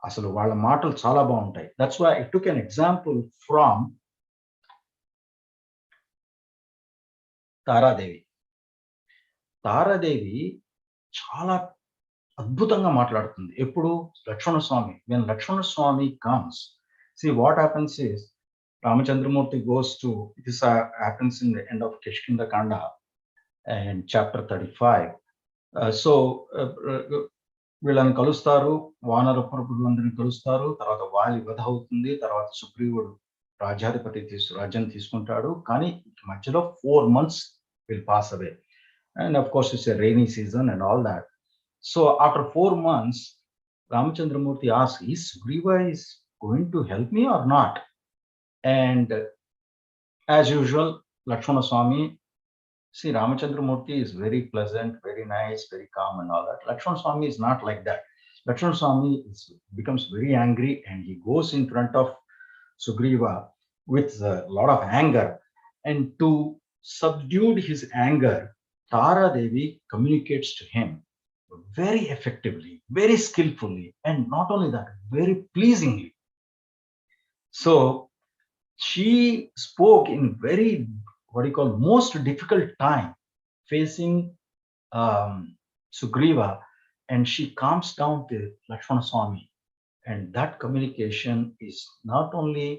[SPEAKER 4] అసలు వాళ్ళ మాటలు చాలా బాగుంటాయి. That's why I took an example from Taradevi. Taradevi చాలా అద్భుతంగా మాట్లాడుతుంది. ఎప్పుడు Lakshmana Swamy, when Lakshmana comes, see what happens is Ramachandramurti goes to, this happens in the end of Kishkinda Kanda and chapter 35. So వీళ్ళని కలుస్తారు, వానర ప్రభులందరినీ కలుస్తారు, తర్వాత వాలి వధ అవుతుంది, తర్వాత సుగ్రీవుడు రాజ్యం తీసుకుంటాడు. కానీ మధ్యలో 4 months will pass away, and of course it's a rainy season and all that. So after 4 months, Ramachandramurti asks, is Sugriva is going to help me or not? And as usual, Lakshmana Swami, see, Ramachandramurti is very pleasant, very nice, very calm and all that. Lakshmana Swami is not like that. Lakshmana Swami becomes very angry, and he goes in front of Sugriva with a lot of anger. And to subdue his anger, Tara Devi communicates to him very effectively, very skillfully, and not only that, very pleasingly. So she spoke in very, most difficult time facing Sugriva, and she calms down to Lakshmana Swami And that communication is not only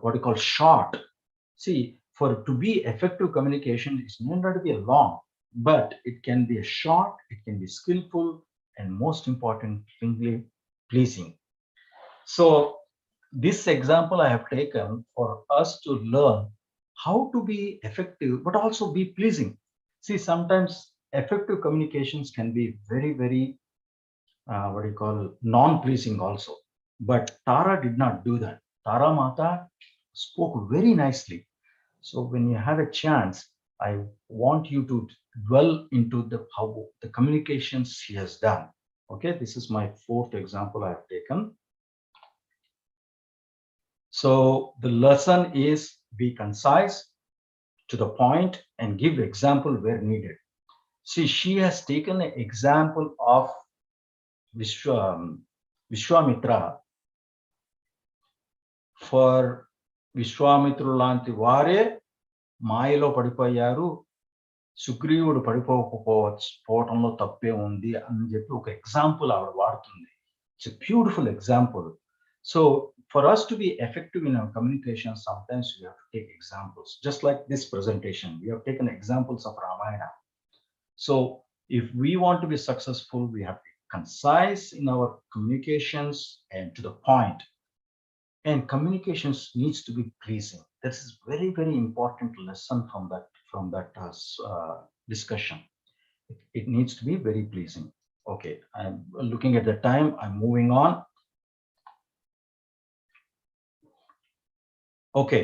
[SPEAKER 4] what you call short. See, for to be effective communication, it's not to be long, but it can be a short, it can be skillful, and most importantly, pleasing. So this example I have taken for us to learn how to be effective, but also be pleasing. See, sometimes effective communications can be very, very, what do you call, non-pleasing also. But Tara did not do that. Tara Mata spoke very nicely. So when you have a chance, I want you to dwell into how the communications she has done. Okay, this is my fourth example I have taken. So the lesson is be concise, to the point, and give example where needed. See, she has taken an example of Vishwamitra. For Vishwamitra lanti vare మాయలో పడిపోయారు, సుగ్రీవుడు పడిపోవటంలో తప్పే ఉంది అని చెప్పి ఒక example ఆవిడ వాడుతుంది. It's a beautiful example. So for us to be effective in our communication, sometimes we have to take examples. Just like this presentation, we have taken examples of Ramayana. So if we want to be successful, we have to be concise in our communications and to the point. And communications needs to be pleasing. This is very, very important lesson from that discussion. It needs to be very pleasing. Okay, I'm looking at the time. I'm moving on. Okay,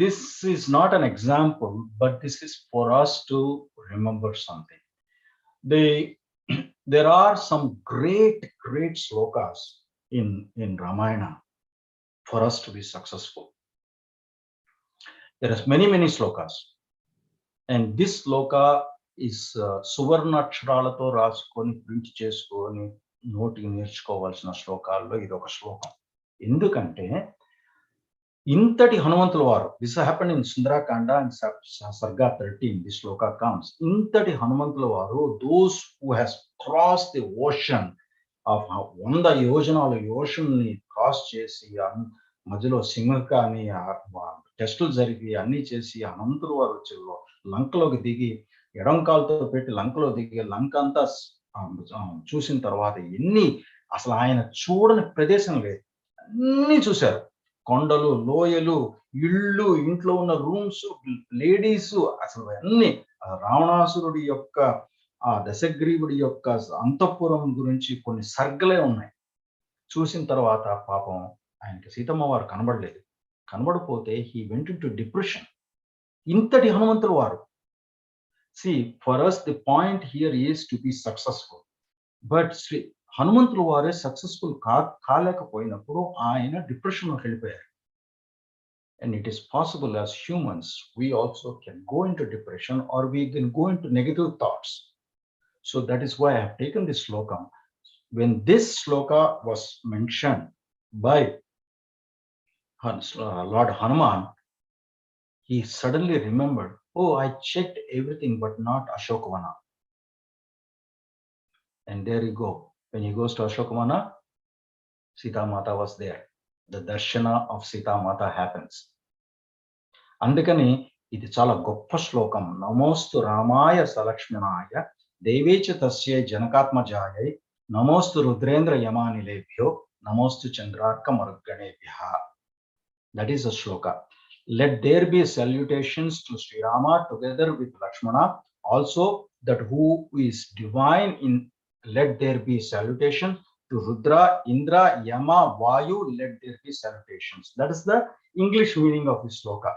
[SPEAKER 4] this is not an example, but this is for us to remember something. There are some great slokas in Ramayana for us to be successful. There are many slokas, and this sloka is suvarna aksharaalato raskoni print cheskoni noti nerchukovalsina shlokallo idi oka shlokam. Endukante intati hanumantuల వారు, this happened in Sundarakanda and Sarga 13, this shloka comes. Intati hanumantuల వారు, those who has crossed the ocean of 100 యోజనాల ocean ని cross చేసి మధ్యలో సింహకాని టెస్టులు జరిగి అన్ని చేసి హనుమంతుల వారు వచ్చి లంకలోకి దిగి ఎడంకాలతో పెట్టి లంకలో దిగి లంక అంతా చూసిన తర్వాత అసలు ఆయన చూడని ప్రదేశం లేదు, అన్ని చూశారు. కొండలు, లోయలు, ఇళ్ళు, ఇంట్లో ఉన్న రూమ్స్, లేడీస్, అసలు అన్ని రావణాసురుడి యొక్క ఆ దశగ్రీవుడి యొక్క అంతఃపురం గురించి కొన్ని సర్గలే ఉన్నాయి. చూసిన తర్వాత పాపం ఆయనకి సీతమ్మ వారు కనబడలేదు. కనబడిపోతే హీ వెంట్ ఇంటు డిప్రెషన్. ఇంతటి హనుమంతుల వారు. See, for us the point here is to be successful. But హనుమంతుల వారే సక్సెస్ఫుల్ కాలేకపోయినప్పుడు ఆయన డిప్రెషన్ లోకి వెళ్ళిపోయారు. And it is possible as humans we also can go into depression, or we can go into negative thoughts. So that is why I have taken this sloka. When this sloka was mentioned by Lord Hanuman, he suddenly remembered, oh, I checked everything but not Ashokavana. And there you go. When he goes to Ashokavana, Sita Mata was there. The darshana of Sita Mata happens. Andukani ఇది చాలా గొప్ప శ్లోకం. నమోస్తు రామాయ సలక్ష్మణాయ దేవేచ తస్యై జనకాత్మజాయై నమోస్తు రుద్రేంద్ర యమానిలేభ్యో నమోస్తు చంద్రార్క మరుగ్గణేభ్యః. That is a shloka. Let there be salutations to Sri Rama together with Lakshmana. Also that who is divine in, let there be salutation to Rudra, Indra, Yama, Vayu, let there be salutations. That is the English meaning of this shloka.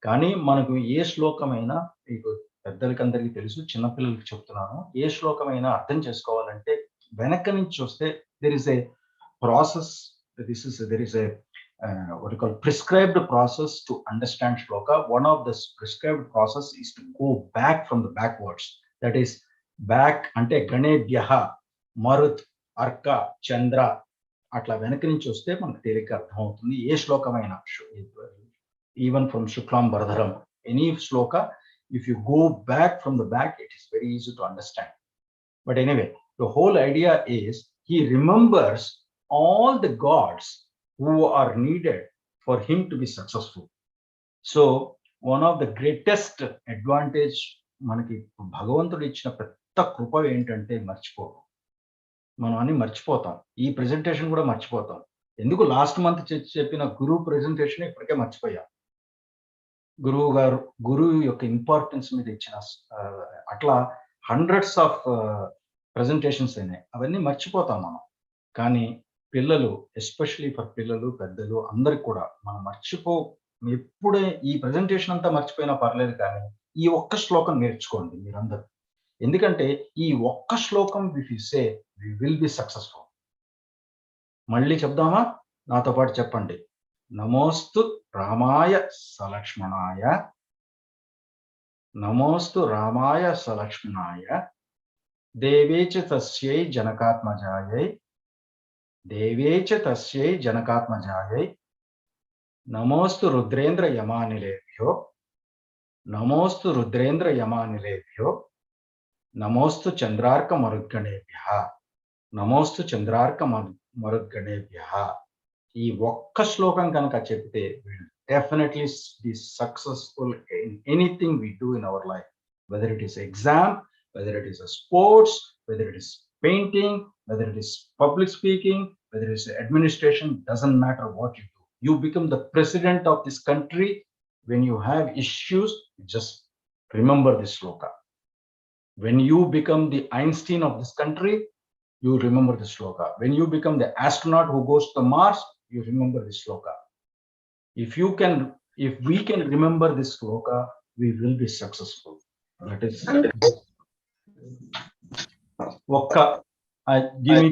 [SPEAKER 4] కానీ మనకు ఏ శ్లోకమైనా, మీకు పెద్దలకందరికీ తెలుసు, చిన్నపిల్లలకి చెప్తున్నాను, ఏ శ్లోకమైనా అర్థం చేసుకోవాలంటే వెనక నుంచి వస్తే there is a process, there is a what you call prescribed process to understand shloka. One of the prescribed process is to go back from the backwards. That is back ante ganebhyah, marut, arka, chandra, atla venaka nunchi vaste manaku telika ardham avutundi A శ్లోకమైనా. Even from Shuklam Bharadharam, any shloka, if you go back from the back, it is very easy to understand. But anyway, the whole idea is he remembers all the gods who are needed for him to be successful. So one of the greatest advantage మనకి భగవంతుడు ఇచ్చిన పెద్ద కృప ఏంటంటే మర్చిపోవడం. మనం అన్ని మర్చిపోతాం. ఈ ప్రెజెంటేషన్ కూడా మర్చిపోతాం. ఎందుకు లాస్ట్ మంత్ చెప్పిన గురువు ప్రెజెంటేషన్ ఇప్పటికే మర్చిపోయాం. గురువు యొక్క ఇంపార్టెన్స్ మీద ఇచ్చిన అట్లా హండ్రెడ్స్ ఆఫ్ ప్రెజెంటేషన్స్ అయినాయి. అవన్నీ మర్చిపోతాం మనం. కానీ పిల్లలు, ఎస్పెషలీ ఫర్ పిల్లలు, పెద్దలు అందరికి కూడా మనం ఎప్పుడే ఈ ప్రెజెంటేషన్ అంతా మర్చిపోయినా పర్లేదు, కానీ ఈ ఒక్క శ్లోకం నేర్చుకోండి మీరందరూ. ఎందుకంటే ఈ ఒక్క శ్లోకం will say we will be successful. మళ్ళీ చెప్దామా? నాతో పాటు చెప్పండి. నమోస్తు రామాయ సలక్ష్మణాయ, నమోస్తు రామాయ సలక్ష్మణాయ, దేవేచ తస్యై జనకాత్మజాయై, దేవేచ తస్యై జనకాత్మజాయై, నమోస్తు రుద్రేంద్ర యమానిలేభ్యో, నమోస్తు రుద్రేంద్ర యమానిలేభ్యో, నమోస్తు చంద్రార్క మరుద్గణేభ్యః, నమోస్తు చంద్రార్క మరుద్గణేభ్యః. ఈ ఒక్క శ్లోకం కనుక చెప్తే we'll definitely be successful in anything we do in our life, whether it is exam, whether it is a sports, whether it is painting, whether it is public speaking, whether it is administration, doesn't matter what you do. You become the president of this country. When you have issues, just remember this shloka. When you become the Einstein of this country, you remember this shloka. When you become the astronaut who goes to Mars, you remember this shloka. If we can remember this shloka, we will be successful. That is give me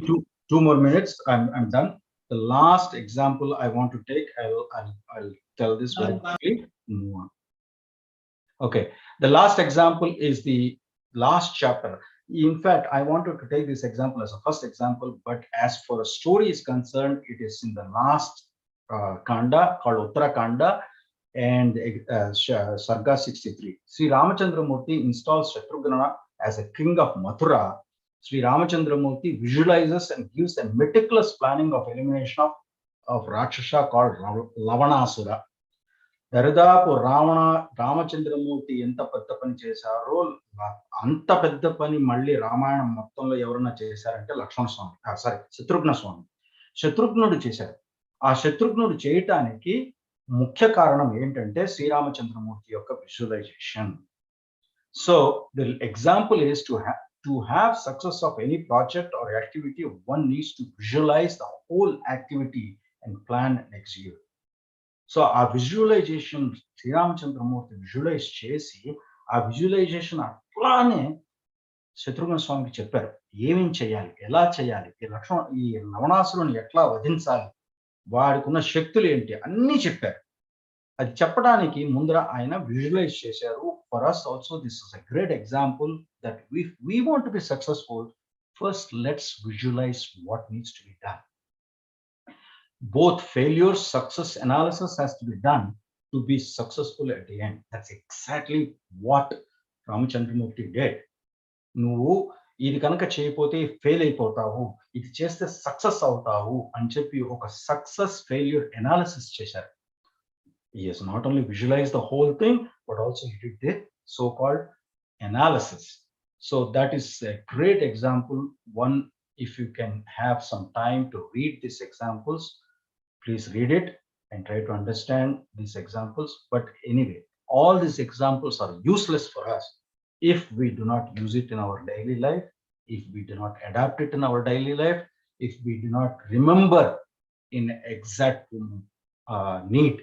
[SPEAKER 4] two more minutes. I'm done. The last example I want to take, I'll tell this very quickly. Okay, the last example is the last chapter. In fact, I wanted to take this example as a first example, but as for a story is concerned, it is in the last Kanda called Uttarakanda and Sarga 63. Sri Ramachandramurti installs Shatrughna as a king of Mathura. Sri Ramachandramurti visualizes and gives a meticulous planning of elimination of Rakshasa called Lavanasura. దరిదాపు రామచంద్రమూర్తి ఎంత పెద్ద పని చేశారో అంత పెద్ద పని మళ్ళీ రామాయణం మొత్తంలో ఎవరన్నా చేశారంటే శత్రుఘ్న స్వామి. శత్రుఘ్నుడు చేశారు. ఆ శత్రుఘ్నుడు చేయటానికి ముఖ్య కారణం ఏంటంటే శ్రీరామచంద్రమూర్తి యొక్క visualization. So the example is to have success of any project or activity, one needs to visualise the whole activity and plan and execute. So ఆ విజువలైజేషన్ శ్రీరామచంద్రమూర్తి విజువలైజ్ చేసి ఆ విజువలైజేషన్ అట్లానే శత్రుఘ్న స్వామికి చెప్పారు. ఏమేం చేయాలి, ఎలా చేయాలి, ఈ లవణాసురుని ఎట్లా వధించాలి, వాడికి ఉన్న శక్తులు ఏంటి అన్నీ చెప్పారు. అది చెప్పడానికి ముందర ఆయన విజువలైజ్ చేశారు. For us also this is a great example that if we want to be successful, first let's visualize what needs to be done. Both failure, success analysis has to be done to be successful at the end. That's exactly what Ramachandramurti did. నువ్వు ఇది కనుక చేయకపోతే fail అయిపోతావు, ఇది చేస్తే success అవుతావు అని చెప్పి ఒక సక్సెస్ ఫెయిల్యూర్ ఎనాలిసిస్ చేశారు. He has not only visualized the whole thing, but also he did the so-called analysis. So that is a great example. One, if you can have some time to read these examples, please read it and try to understand these examples. But anyway, all these examples are useless for us if we do not use it in our daily life, if we do not adapt it in our daily life, if we do not remember in exact need.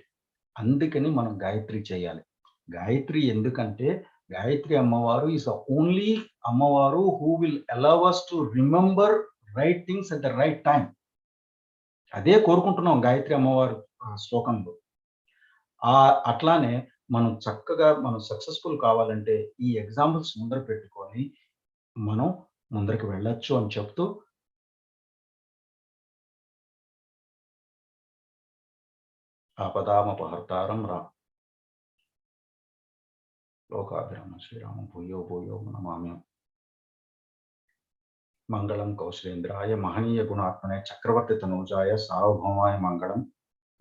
[SPEAKER 4] అందుకని మనం గాయత్రి చేయాలి. గాయత్రి ఎందుకంటే గాయత్రి అమ్మవారు is the only అమ్మవారు who will allow us to remember right things at the right time. అదే కోరుకుంటున్నాం గాయత్రి అమ్మవారు శ్లోకంలో. అట్లానే మనం చక్కగా మనం సక్సెస్ఫుల్ కావాలంటే ఈ ఎగ్జాంపుల్స్ ముందర పెట్టుకొని మనం ముందరికి వెళ్ళొచ్చు అని చెప్తూ ఆపదామపహర్తారం లోకాభిరామ శ్రీరామ భూయో భూయో నమామ్యం. మంగళం కౌశలేంద్రాయ మహనీయ గుణాత్మనే చక్రవర్తి తనూజాయ సార్వభౌమాయ మంగళం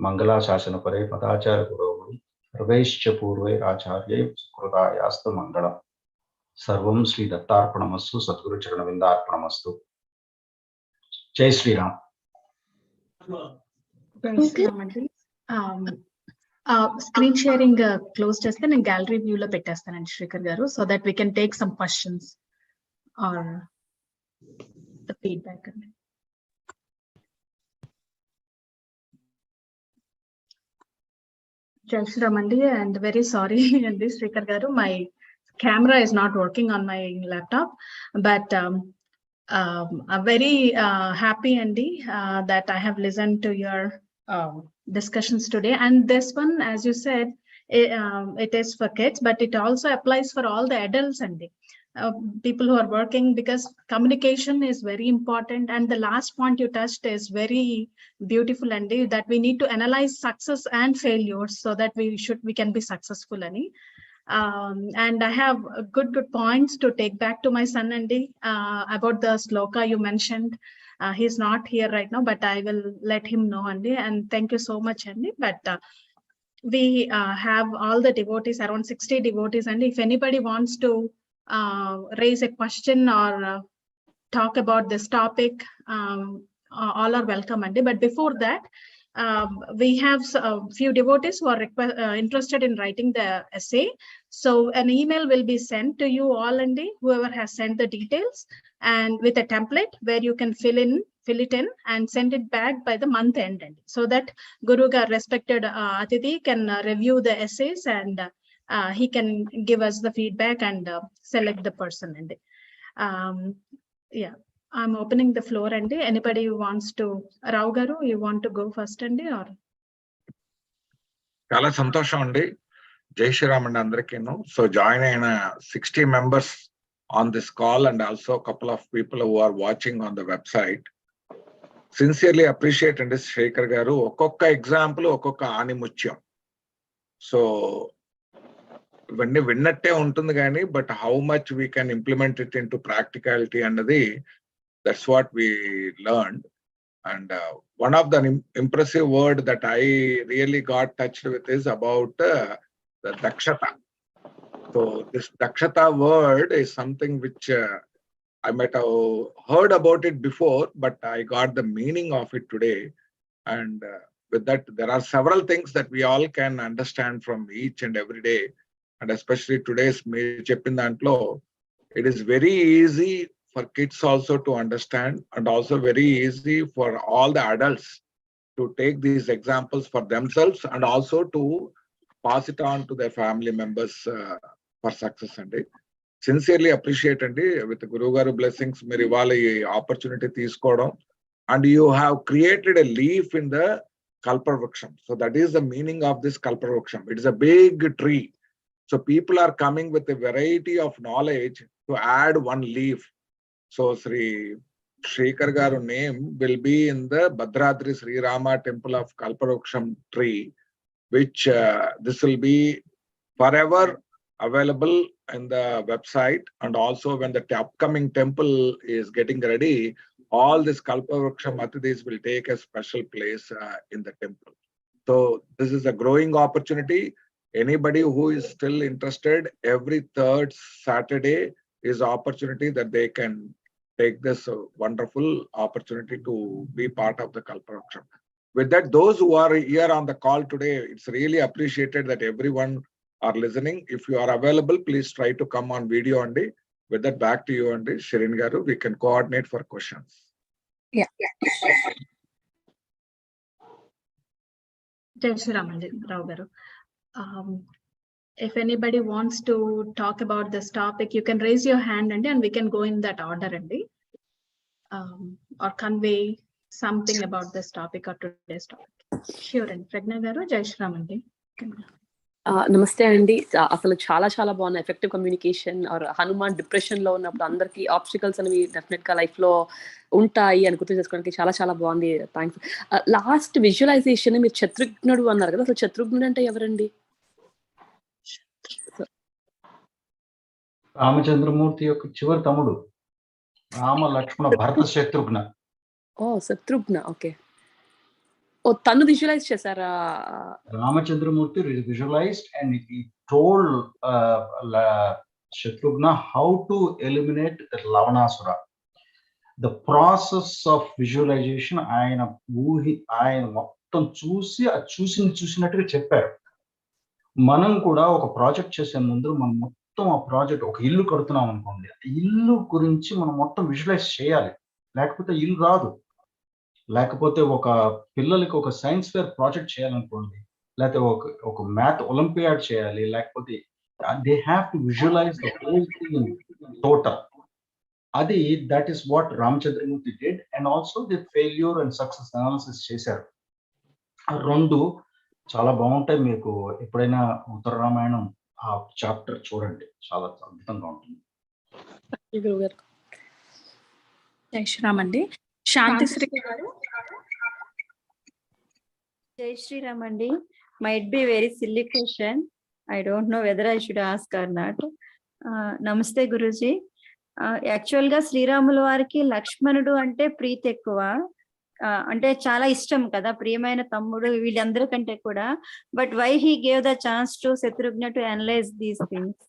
[SPEAKER 4] మంగళాశాసనపరే పదాచార పురోగమి సర్వైశ్చ పూర్వైరాచార్యై సుకృతాయాస్తు మంగళం. సర్వం శ్రీ దత్తార్పణమస్తు. సద్గురు చరణ విందార్పణమస్తు. జై శ్రీరామ్.
[SPEAKER 1] జై శ్రీరామ్ అండి. స్క్రీన్ షేరింగ్ క్లోజ్ చేస్తే నేను గ్యాలరీ వ్యూ లో పెట్టేస్తానండి శ్రీకర్ గారు, so that we can take some questions or the feedback అండి. జై శ్రీరామ్ అండి, అండ్ వెరీ సారీ అండి శ్రీకర్ గారు, my camera is not working on my laptop, but I'm very happy Andy that I have listened to your discussions today. And this one, as you said, it is for kids, but it also applies for all the adults Andy, people who are working, because communication is very important. And the last point you touched is very beautiful Andy, that we need to analyze success and failures so that we can be successful Andy. And I have good points to take back to my son Andy, about the sloka you mentioned. He's not here right now, but I will let him know Andy, and thank you so much Andy. But we have all the devotees, around 60 devotees, and if anybody wants to raise a question or talk about this topic, all are welcome Andy. But before that, we have a few devotees who are interested in writing the essay. So an email will be sent to you all Andy, whoever has sent the details, and with a template where you can fill it in and send it back by the month end Andy, so that Guruga, respected Athidi, can review the essays, and he can give us the feedback and select the person Andy. Yeah, I'm opening the floor Andy. Anybody who wants to, Rao Garu, you want to go first Andy, or?
[SPEAKER 3] చాలా సంతోషం అండి. జై శ్రీరామ్ అండి అందరికీను. So join అయిన 60 members on this call, and also a couple of people who are watching on the website. Sincerely appreciate అండి శేఖర్ గారు. ఒక్కొక్క example ఒక్కొక్క ఆనిముత్యం. సో ఇవన్నీ విన్నట్టే ఉంటుంది కానీ, but how much we can implement it in to practicality అన్నది, that's what we learned. And one of the impressive word that I really got touched with is about the dakshata. So this dakshata word is something which I might have heard about it before, but I got the meaning of it today. And with that, there are several things that we all can understand from each and every day. And especially today's cheppin dantlo, it is very easy for kids also to understand, and also very easy for all the adults to take these examples for themselves, and also to pass it on to their family members for success Andy. Sincerely appreciate Andy, with Guru Garu blessings meer ivala ee opportunity teeskodam, and you have created a leaf in the Kalpavruksham. So that is the meaning of this Kalpavruksham. It is a big tree. So people are coming with a variety of knowledge to add one leaf. So Shrikar Garu name will be in the Bhadradri Sri Rama temple of Kalpavruksham tree, which this will be forever available in the website. And also when the upcoming temple is getting ready, all this Kalpavruksham Athidis will take a special place in the temple. So this is a growing opportunity. Anybody who is still interested, every third Saturday is opportunity that they can take this wonderful opportunity to be part of the Kalpavruksham. With that, those who are here on the call today, it's really appreciated that everyone are listening. If you are available, please try to come on video Andy. With that, back to you Andy. Shirin Garu, we can coordinate for questions.
[SPEAKER 5] Yeah.
[SPEAKER 1] Jai Shriram Andy, Rao Garu. If anybody wants to talk about this topic, you can raise your hand Andy, and we can go in that order Andy, or convey something about this topic or today's topic. Sure Andy. Pragna Garu, Jai Shriram Andy.
[SPEAKER 5] నమస్తే అండి. అసలు చాలా చాలా బాగున్న effective communication. Or Hanuman depression లో ఉన్నప్పుడు అందరికి obstacles అనేవి డెఫినెట్ గా లైఫ్ లో ఉంటాయి అని గుర్తు చేసుకోవడానికి చాలా చాలా బాగుంది. థ్యాంక్స్. లాస్ట్ విజువలైజేషన్ మీరు శత్రుఘ్నుడు అన్నారు కదా, అసలు శత్రుఘ్నుడు అంటే ఎవరండి?
[SPEAKER 4] రామచంద్రమూర్తి యొక్క చివరి తమ్ముడు. రామ లక్ష్మణ భరత శత్రుఘ్న.
[SPEAKER 5] ఓ శత్రుఘ్న, ఓకే. ఓ తను విజువలైజ్ చేశారా?
[SPEAKER 4] Ramachandramurthy visualized and he told Shatrugna how to eliminate Lavanasura. The process of visualization ఆయన మొత్తం చూసినట్టుగా చెప్పారు. మనం కూడా ఒక ప్రాజెక్ట్ చేసే ముందు మనం మొత్తం ఆ ప్రాజెక్ట్, ఒక ఇల్లు కడుతున్నాం అనుకోండి, ఇల్లు గురించి మనం మొత్తం విజువలైజ్ చేయాలి, లేకపోతే ఇల్లు రాదు. లేకపోతే ఒక పిల్లలకి ఒక సైన్స్ ఫేర్ ప్రాజెక్ట్ చేయాలనుకోండి, లేకపోతే ఒక మ్యాథ్ ఒలింపియాడ్ చేయాలి, లేకపోతే they have to visualise the whole thing in total. అది that is what Ramachandramurthy did. And also the failure and success analysis చేశారు. ఆ రెండు చాలా బాగుంటాయి. మీకు ఎప్పుడైనా ఉత్తర రామాయణం ఆ చాప్టర్ చూడండి, చాలా అద్భుతంగా ఉంటుంది.
[SPEAKER 1] జై శ్రీరామ్ అండి. శాంతిశ్రీ గారు.
[SPEAKER 6] Jai Shri Ram Andi. Might be very silly question. I don't know whether I should ask or not. Namaste Guruji. Actual గా శ్రీరాముల వారికి లక్ష్మణుడు అంటే ప్రీతి ఎక్కువ, అంటే చాలా ఇష్టం కదా, ప్రియమైన తమ్ముడు వీళ్ళందరికంటే కూడా. But why he gave the chance to Shatrughna to analyse these things?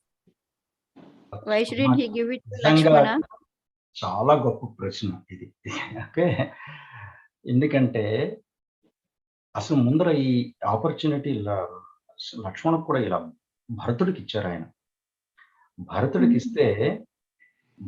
[SPEAKER 6] Why shouldn't he give it to Lakshmana?
[SPEAKER 4] చాలా గొప్ప ప్రశ్న ఇది. ఓకే, ఎందుకంటే అసలు ముందర ఈ ఆపర్చునిటీ లక్ష్మణకు కూడా ఇలా భరతుడికి ఇచ్చారు. ఆయన భరతుడికి ఇస్తే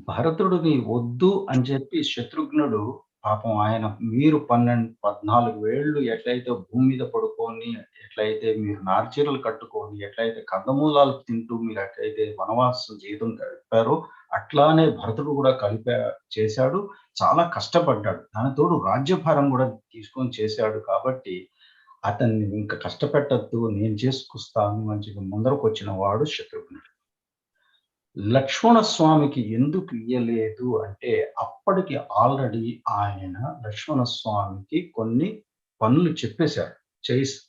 [SPEAKER 4] భరతుడిని వద్దు అని చెప్పి శత్రుఘ్నుడు పాపం ఆయన, మీరు 14 ఏళ్ళు ఎట్లయితే భూమి మీద పడుకొని, ఎట్లయితే మీరు నార్చీరలు కట్టుకొని, ఎట్లయితే కందమూలాలు తింటూ మీరు ఎట్లయితే వనవాసం జీవితం గడిపారో అట్లానే భరతుడు కూడా చేశాడు. చాలా కష్టపడ్డాడు. దాని తోడు రాజ్యభారం కూడా తీసుకొని చేశాడు. కాబట్టి అతన్ని ఇంకా కష్టపెట్టద్దు, నేను చేసుకొస్తాను అని చెప్పి ముందరకు వచ్చిన వాడు శత్రుఘ్నుడు. లక్ష్మణ స్వామికి ఎందుకు ఇయ్యలేదు అంటే, అప్పటికి ఆల్రెడీ ఆయన లక్ష్మణ స్వామికి కొన్ని పనులు చెప్పేశారు,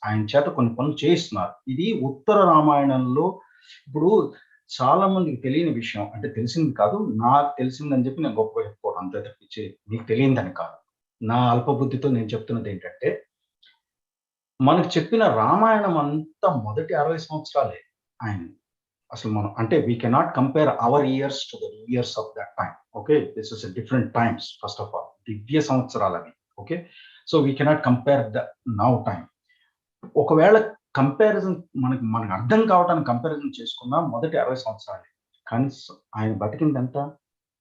[SPEAKER 4] ఆయన చేత కొన్ని పనులు చేయిస్తున్నారు. ఇది ఉత్తర రామాయణంలో ఇప్పుడు చాలా మందికి తెలియని విషయం, అంటే తెలిసింది కాదు, నాకు తెలిసిందని చెప్పి నేను గొప్పగా చెప్పుకోవడం అంతే తప్పించి మీకు తెలియదని కాదు. నా అల్పబుద్ధితో నేను చెప్తున్నది ఏంటంటే, మనకు చెప్పిన రామాయణం అంతా మొదటి 60 సంవత్సరాలే ఆయన. అసలు మనం అంటే we cannot compare our years to the years of that time. Okay, this is different times. First of all దివ్య సంవత్సరాలు అవి. Okay, so we cannot compare the now time. ఒకవేళ కంపారిజన్ మనకు అర్థం కావటానికి కంపారిజన్ చేసుకున్నా మొదటి 60 సంవత్సరాలే. కానీ ఆయన బతికిందంతా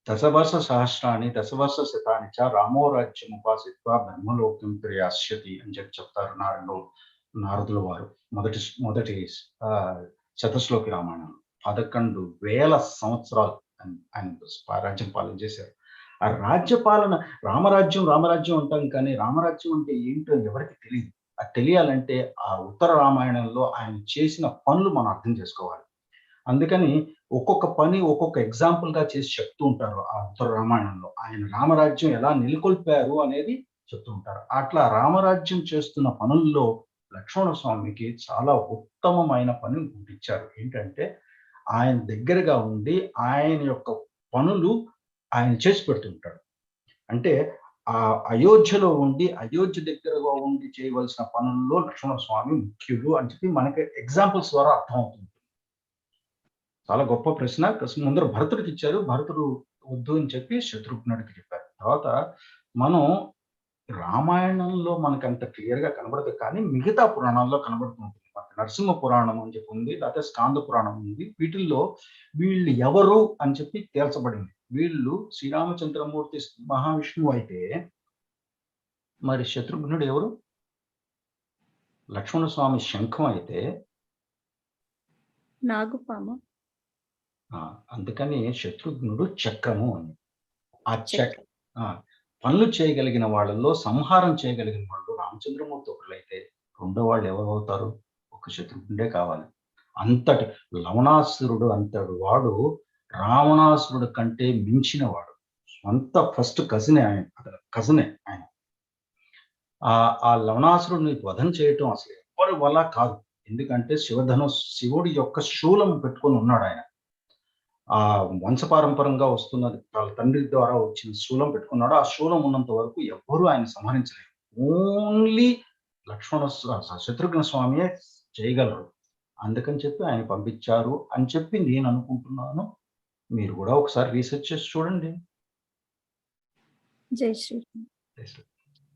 [SPEAKER 4] దశవర్ష సహస్రాన్ని దశవర్ష శతాని చ రామో రాజ్యం ఉపాసిత్వ బ్రహ్మలోకం ప్రయాస్యతి అని చెప్పి చెప్తారు నారదుల వారు మొదటి శతశ్లోకి రామాయణం. 11,000 సంవత్సరాలు ఆయన రాజ్యం పాలన చేశారు. ఆ రాజ్యపాలన రామరాజ్యం అంటాం, కానీ రామరాజ్యం అంటే ఏంటో ఎవరికి తెలియదు. అది తెలియాలంటే ఆ ఉత్తర రామాయణంలో ఆయన చేసిన పనులు మనం అర్థం చేసుకోవాలి. అందుకని ఒక్కొక్క పని ఒక్కొక్క ఎగ్జాంపుల్ గా చేసి చెప్తూ ఉంటారు. ఆ ఉత్తర రామాయణంలో ఆయన రామరాజ్యం ఎలా నెలకొల్పారు అనేది చెప్తూ ఉంటారు. అట్లా రామరాజ్యం చేస్తున్న పనుల్లో లక్ష్మణ స్వామికి చాలా ఉత్తమమైన పని ఇచ్చారు. ఏంటంటే ఆయన దగ్గరగా ఉండి ఆయన యొక్క పనులు ఆయన చేసి పెడుతుంటాడు. అంటే ఆ అయోధ్యలో ఉండి అయోధ్య దగ్గరగా ఉండి చేయవలసిన పనుల్లో లక్ష్మణ స్వామి ముఖ్యులు అని చెప్పి మనకి ఎగ్జాంపుల్స్ ద్వారా అర్థమవుతుంది. చాలా గొప్ప ప్రశ్న. ముందర భరతుడికి ఇచ్చారు, భరతుడు వద్దు అని చెప్పి శత్రుఘ్నుడికి చెప్పారు. తర్వాత మనం రామాయణంలో మనకు అంత క్లియర్ గా కనబడదు, కానీ మిగతా పురాణాల్లో కనబడుతుంటుంది. మనకి నరసింహ పురాణం అని చెప్పి ఉంది, లేకపోతే స్కాంద పురాణం ఉంది. వీటిల్లో వీళ్ళు ఎవరు అని చెప్పి తేల్చబడింది. వీళ్ళు శ్రీరామచంద్రమూర్తి మహావిష్ణువు అయితే మరి శత్రుఘ్నుడు ఎవరు? లక్ష్మణ స్వామి శంఖం అయితే
[SPEAKER 6] నాగుపామ.
[SPEAKER 4] అందుకని శత్రుఘ్నుడు చక్రము అని. ఆ పనులు చేయగలిగిన వాళ్ళలో సంహారం చేయగలిగిన వాళ్ళు రామచంద్రమూర్తి ఒకళ్ళైతే రెండో వాళ్ళు ఎవరు అవుతారు? ఒక శత్రుఘ్నుడే కావాలి. అంతటి లవణాసురుడు అంతటి వాడు రావణాసురుడు కంటే మించిన వాడు. సొంత ఫస్ట్ కజినే ఆయన, అతను కజినే ఆయన. ఆ లవణాసురుడిని వధం చేయటం అసలు ఎవరి వల్ల కాదు. ఎందుకంటే శివుడి యొక్క శూలం పెట్టుకొని ఉన్నాడు ఆయన. ఆ వంశపారంపరంగా వస్తున్నది, వాళ్ళ తండ్రి ద్వారా వచ్చిన శూలం పెట్టుకున్నాడు. ఆ శూలం ఉన్నంత వరకు ఎవ్వరూ ఆయన సంహరించలేరు. ఓన్లీ శత్రుఘ్న స్వామియే చేయగలరు. అందుకని చెప్పి ఆయన పంపించారు అని చెప్పి నేను అనుకుంటున్నాను. మీరు కూడా ఒకసారి రీసెర్చ్ చేసి చూడండి.
[SPEAKER 6] జై శ్రీరామ్.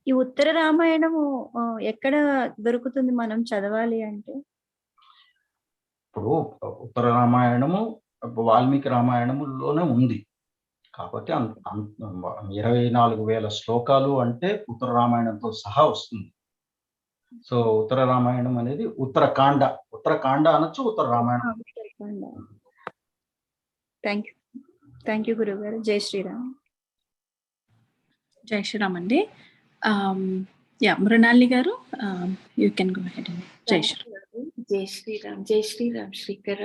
[SPEAKER 6] ఈ ఉత్తర రామాయణము ఎక్కడ దొరుకుతుంది మనం చదవాలి అంటే?
[SPEAKER 4] ఇప్పుడు ఉత్తర రామాయణము వాల్మీకి రామాయణములోనే ఉంది. కాబట్టి 24,000 శ్లోకాలు అంటే ఉత్తర రామాయణంతో సహా వస్తుంది. సో ఉత్తర రామాయణం అనేది ఉత్తరకాండ అనొచ్చు, ఉత్తర రామాయణం.
[SPEAKER 6] థ్యాంక్ యూ గురువు గారు. జై శ్రీరామ్.
[SPEAKER 1] జై శ్రీరామ్ అండి. మృణాలి గారు, యూ కెన్ గో అహెడ్ అండి. జై Sriram.
[SPEAKER 7] Jai Shri Ram, Shrikar.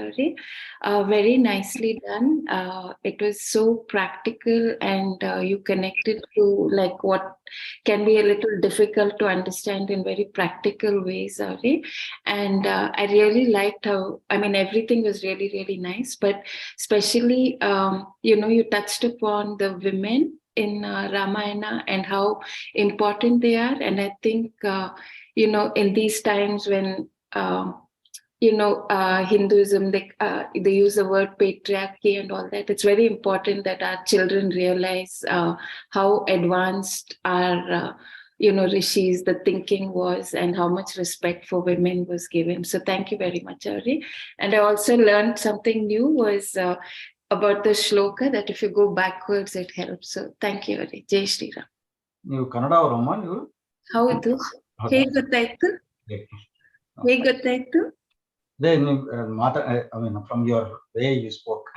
[SPEAKER 7] Very nicely done. It was so practical, and you connected to like what can be a little difficult to understand in very practical ways, Ari. And I really liked how, I mean, everything was really, really nice, but especially, you touched upon the women in Ramayana and how important they are. And I think, in these times when, Hinduism, they use the word patriarchy and all that. It's very important that our children realize how advanced our, rishis, the thinking was, and how much respect for women was given. So thank you very much, Ari. And I also learned something new was about the shloka, that if you go backwards, it helps. So thank you, Ari. Jai Shri Ram.
[SPEAKER 4] ನೀವು ಕನ್ನಡ ಅವರಮ್ಮ ನೀವು?
[SPEAKER 7] ಹೌದು. ಹೇಗೆ ಗೊತ್ತಾಯ್ತು?
[SPEAKER 4] Then I mean, from your way you spoke.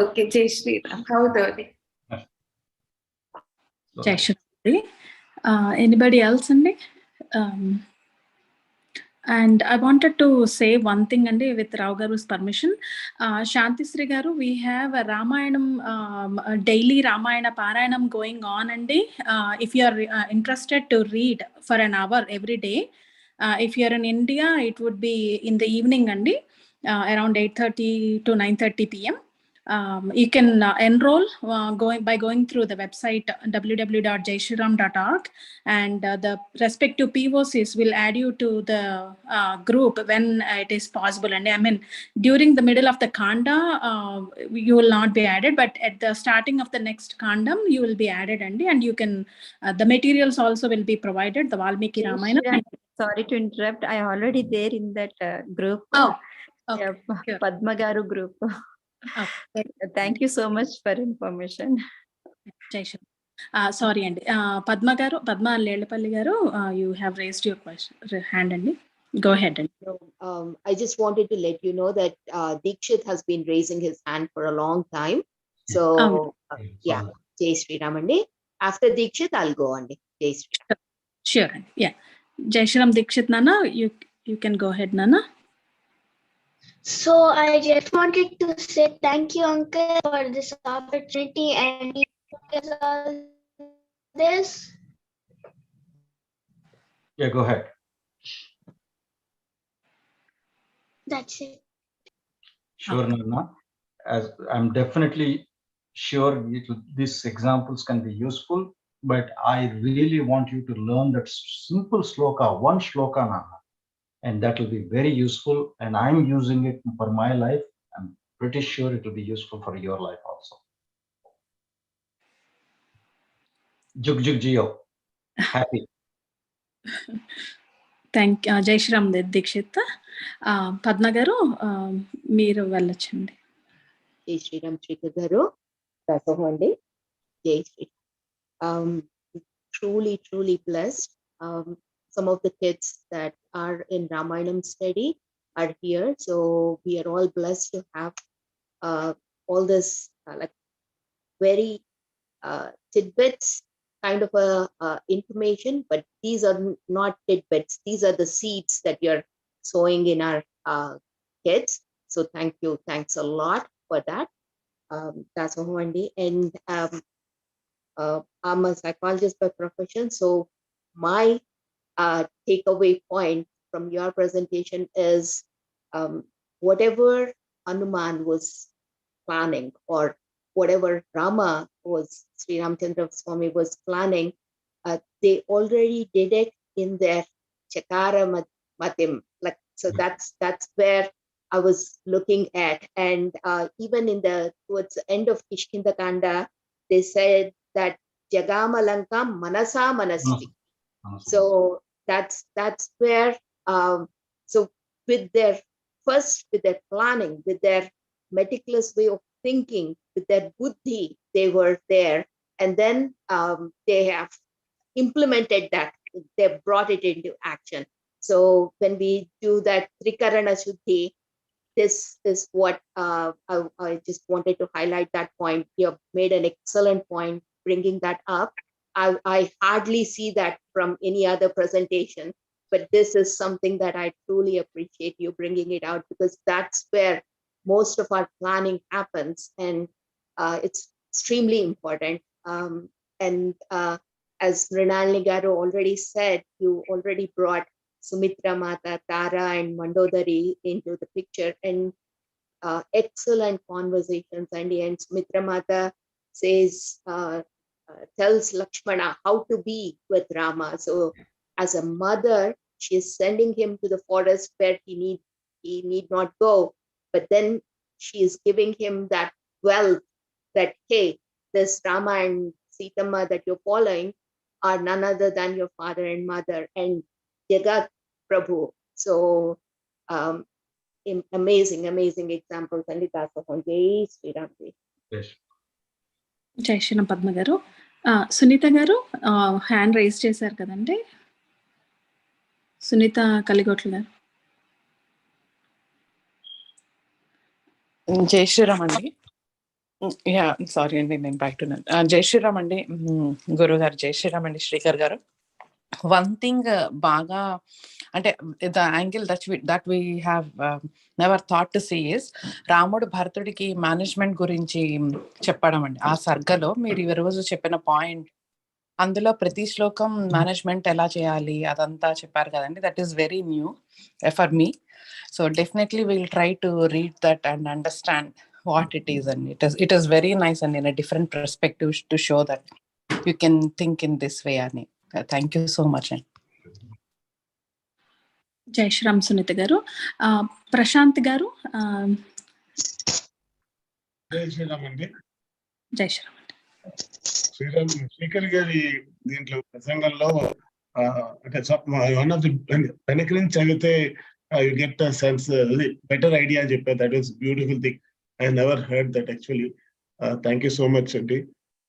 [SPEAKER 7] Okay, Jai Shri Ram. Howdu?
[SPEAKER 1] Jai Shri Ram. Anybody else, Andy? And I wanted to say one thing, Andy, with Rao Garu's permission. Shanti Sri Garu, we have a Ramayanam, daily Ramayana Parayanam going on, Andy. If you are interested to read for an hour every day, if you are in India, it would be in the evening, Andy, around 8:30 to 9:30 p.m. You can enroll by going through the website www.jaishriram.org, and the respective POCs will add you to the group when it is possible. And I mean, during the middle of the Kanda, you will not be added, but at the starting of the next Kandam, you will be added, and you can, the materials also will be provided, the Valmiki Ramayana.
[SPEAKER 6] Sorry to interrupt. I already there in that group.
[SPEAKER 1] Oh, okay.
[SPEAKER 6] Sure. Padma Garu group.
[SPEAKER 1] Okay.
[SPEAKER 6] Thank you so much for information.
[SPEAKER 1] Jai Shri. Sorry, Andy. Padma Lelepalli Garu, you have raised your hand, Andy. Go ahead, Andy.
[SPEAKER 8] I just wanted to let you know that Dikshit has been raising his hand for a long time. So, yeah, Jai Shri Ram, Andy. After Dikshit, I'll go, Andy. Jai Shri Ram.
[SPEAKER 1] Sure, Andy. Yeah. Jai Shri Ram, Dikshit, Nana, you can go ahead, Nana.
[SPEAKER 9] So I just wanted to say thank you, Uncle, for this opportunity and all this.
[SPEAKER 4] Yeah, go ahead.
[SPEAKER 9] That's it.
[SPEAKER 4] Sure, Nana. As I'm definitely sure these examples can be useful, but I really want you to learn that simple sloka, one sloka, Nana. And that will be very useful, and I'm using it for my life. I'm pretty sure it will be useful for your life also. Jug Jug Jio. Happy.
[SPEAKER 1] Thank you. Jai Shri Ram, Dikshit. Padma Garu, Meeru Vellachandi.
[SPEAKER 8] Jai Shri Ram, Shrikar Garu. Rasavandi. Jai Shri. Truly blessed. Some of the kids that are in Ramayanam study are here. So we are all blessed to have all this like very tidbits kind of information, but these are not tidbits. These are the seeds that you're sowing in our kids. So thank you. Thanks a lot for that. That's Wendy. And I'm a psychologist by profession. So my takeaway point from your presentation is whatever Hanuman was planning, or whatever Rama was, Sri Ramchandra Swami was planning, they already did it in their Chakara Matim. Like, so that's where I was looking at. And even towards the end of Kishkinda Kanda, they said that Jagamalankam Manasa Manasti. So that's where, so with their planning, with their meticulous way of thinking, with their buddhi, they were there. And then they have implemented that, they brought it into action. So when we do that Trikarana Shuddhi, this is what I just wanted to highlight that point. You have made an excellent point bringing that up. I hardly see that from any other presentation, but this is something that I truly appreciate you bringing it out, because that's where most of our planning happens, and it's extremely important. And as Mrinalini Garu already said, you already brought Sumitra Mata, Tara, and Mandodari into the picture, and excellent conversations. And Sumitra Mata says, tells Lakshmana how to be with Rama. So as a mother, she is sending him to the forest where he need not go, but then she is giving him that wealth that, hey, this Rama and Sitama that you're following are none other than your father and mother and Jagat Prabhu. So amazing examples. And that's on Jai Sri Ram.
[SPEAKER 1] జై శ్రీరామ్ పద్మ గారు. సునీత గారు hand raise చేశారు కదండి, సునీత కలిగొట్ల గారు.
[SPEAKER 10] జై శ్రీరామ్ అండి. Yeah sorry అండి, నేను బయట ఉన్నాను. జై శ్రీరామ్ అండి గురువు గారు, జై శ్రీరామ్ అండి శ్రీకర్ గారు. వన్ థింగ్ బాగా అంటే the angle that we have never thought to see is, రాముడు భరతుడికి మేనేజ్మెంట్ గురించి చెప్పడం అండి. ఆ సర్గలో మీరు ఈ రోజు చెప్పిన పాయింట్, అందులో ప్రతి శ్లోకం మేనేజ్మెంట్ ఎలా చేయాలి అదంతా చెప్పారు కదండి. That is very new for me. So definitely will try to read that and understand what it is, and it is very nice and in a different perspective to show that you can think in this way. Ani thank you so much.
[SPEAKER 1] జై శ్రీరామ్ సునీత గారు. ప్రశాంత్ గారు.
[SPEAKER 11] జై శ్రీరామ్ అండి.
[SPEAKER 1] జై శ్రీరామ్ అండి.
[SPEAKER 11] శ్రీరామ్ శ్రీకర్ గారి దీంట్లో ప్రసంగంలో అంటే వన్ ఆఫ్ ది వెనకరించి చదివితే you get a sense, better idea అని చెప్పారు. That is beautiful thing. I never heard that actually. Thank you so much అండి.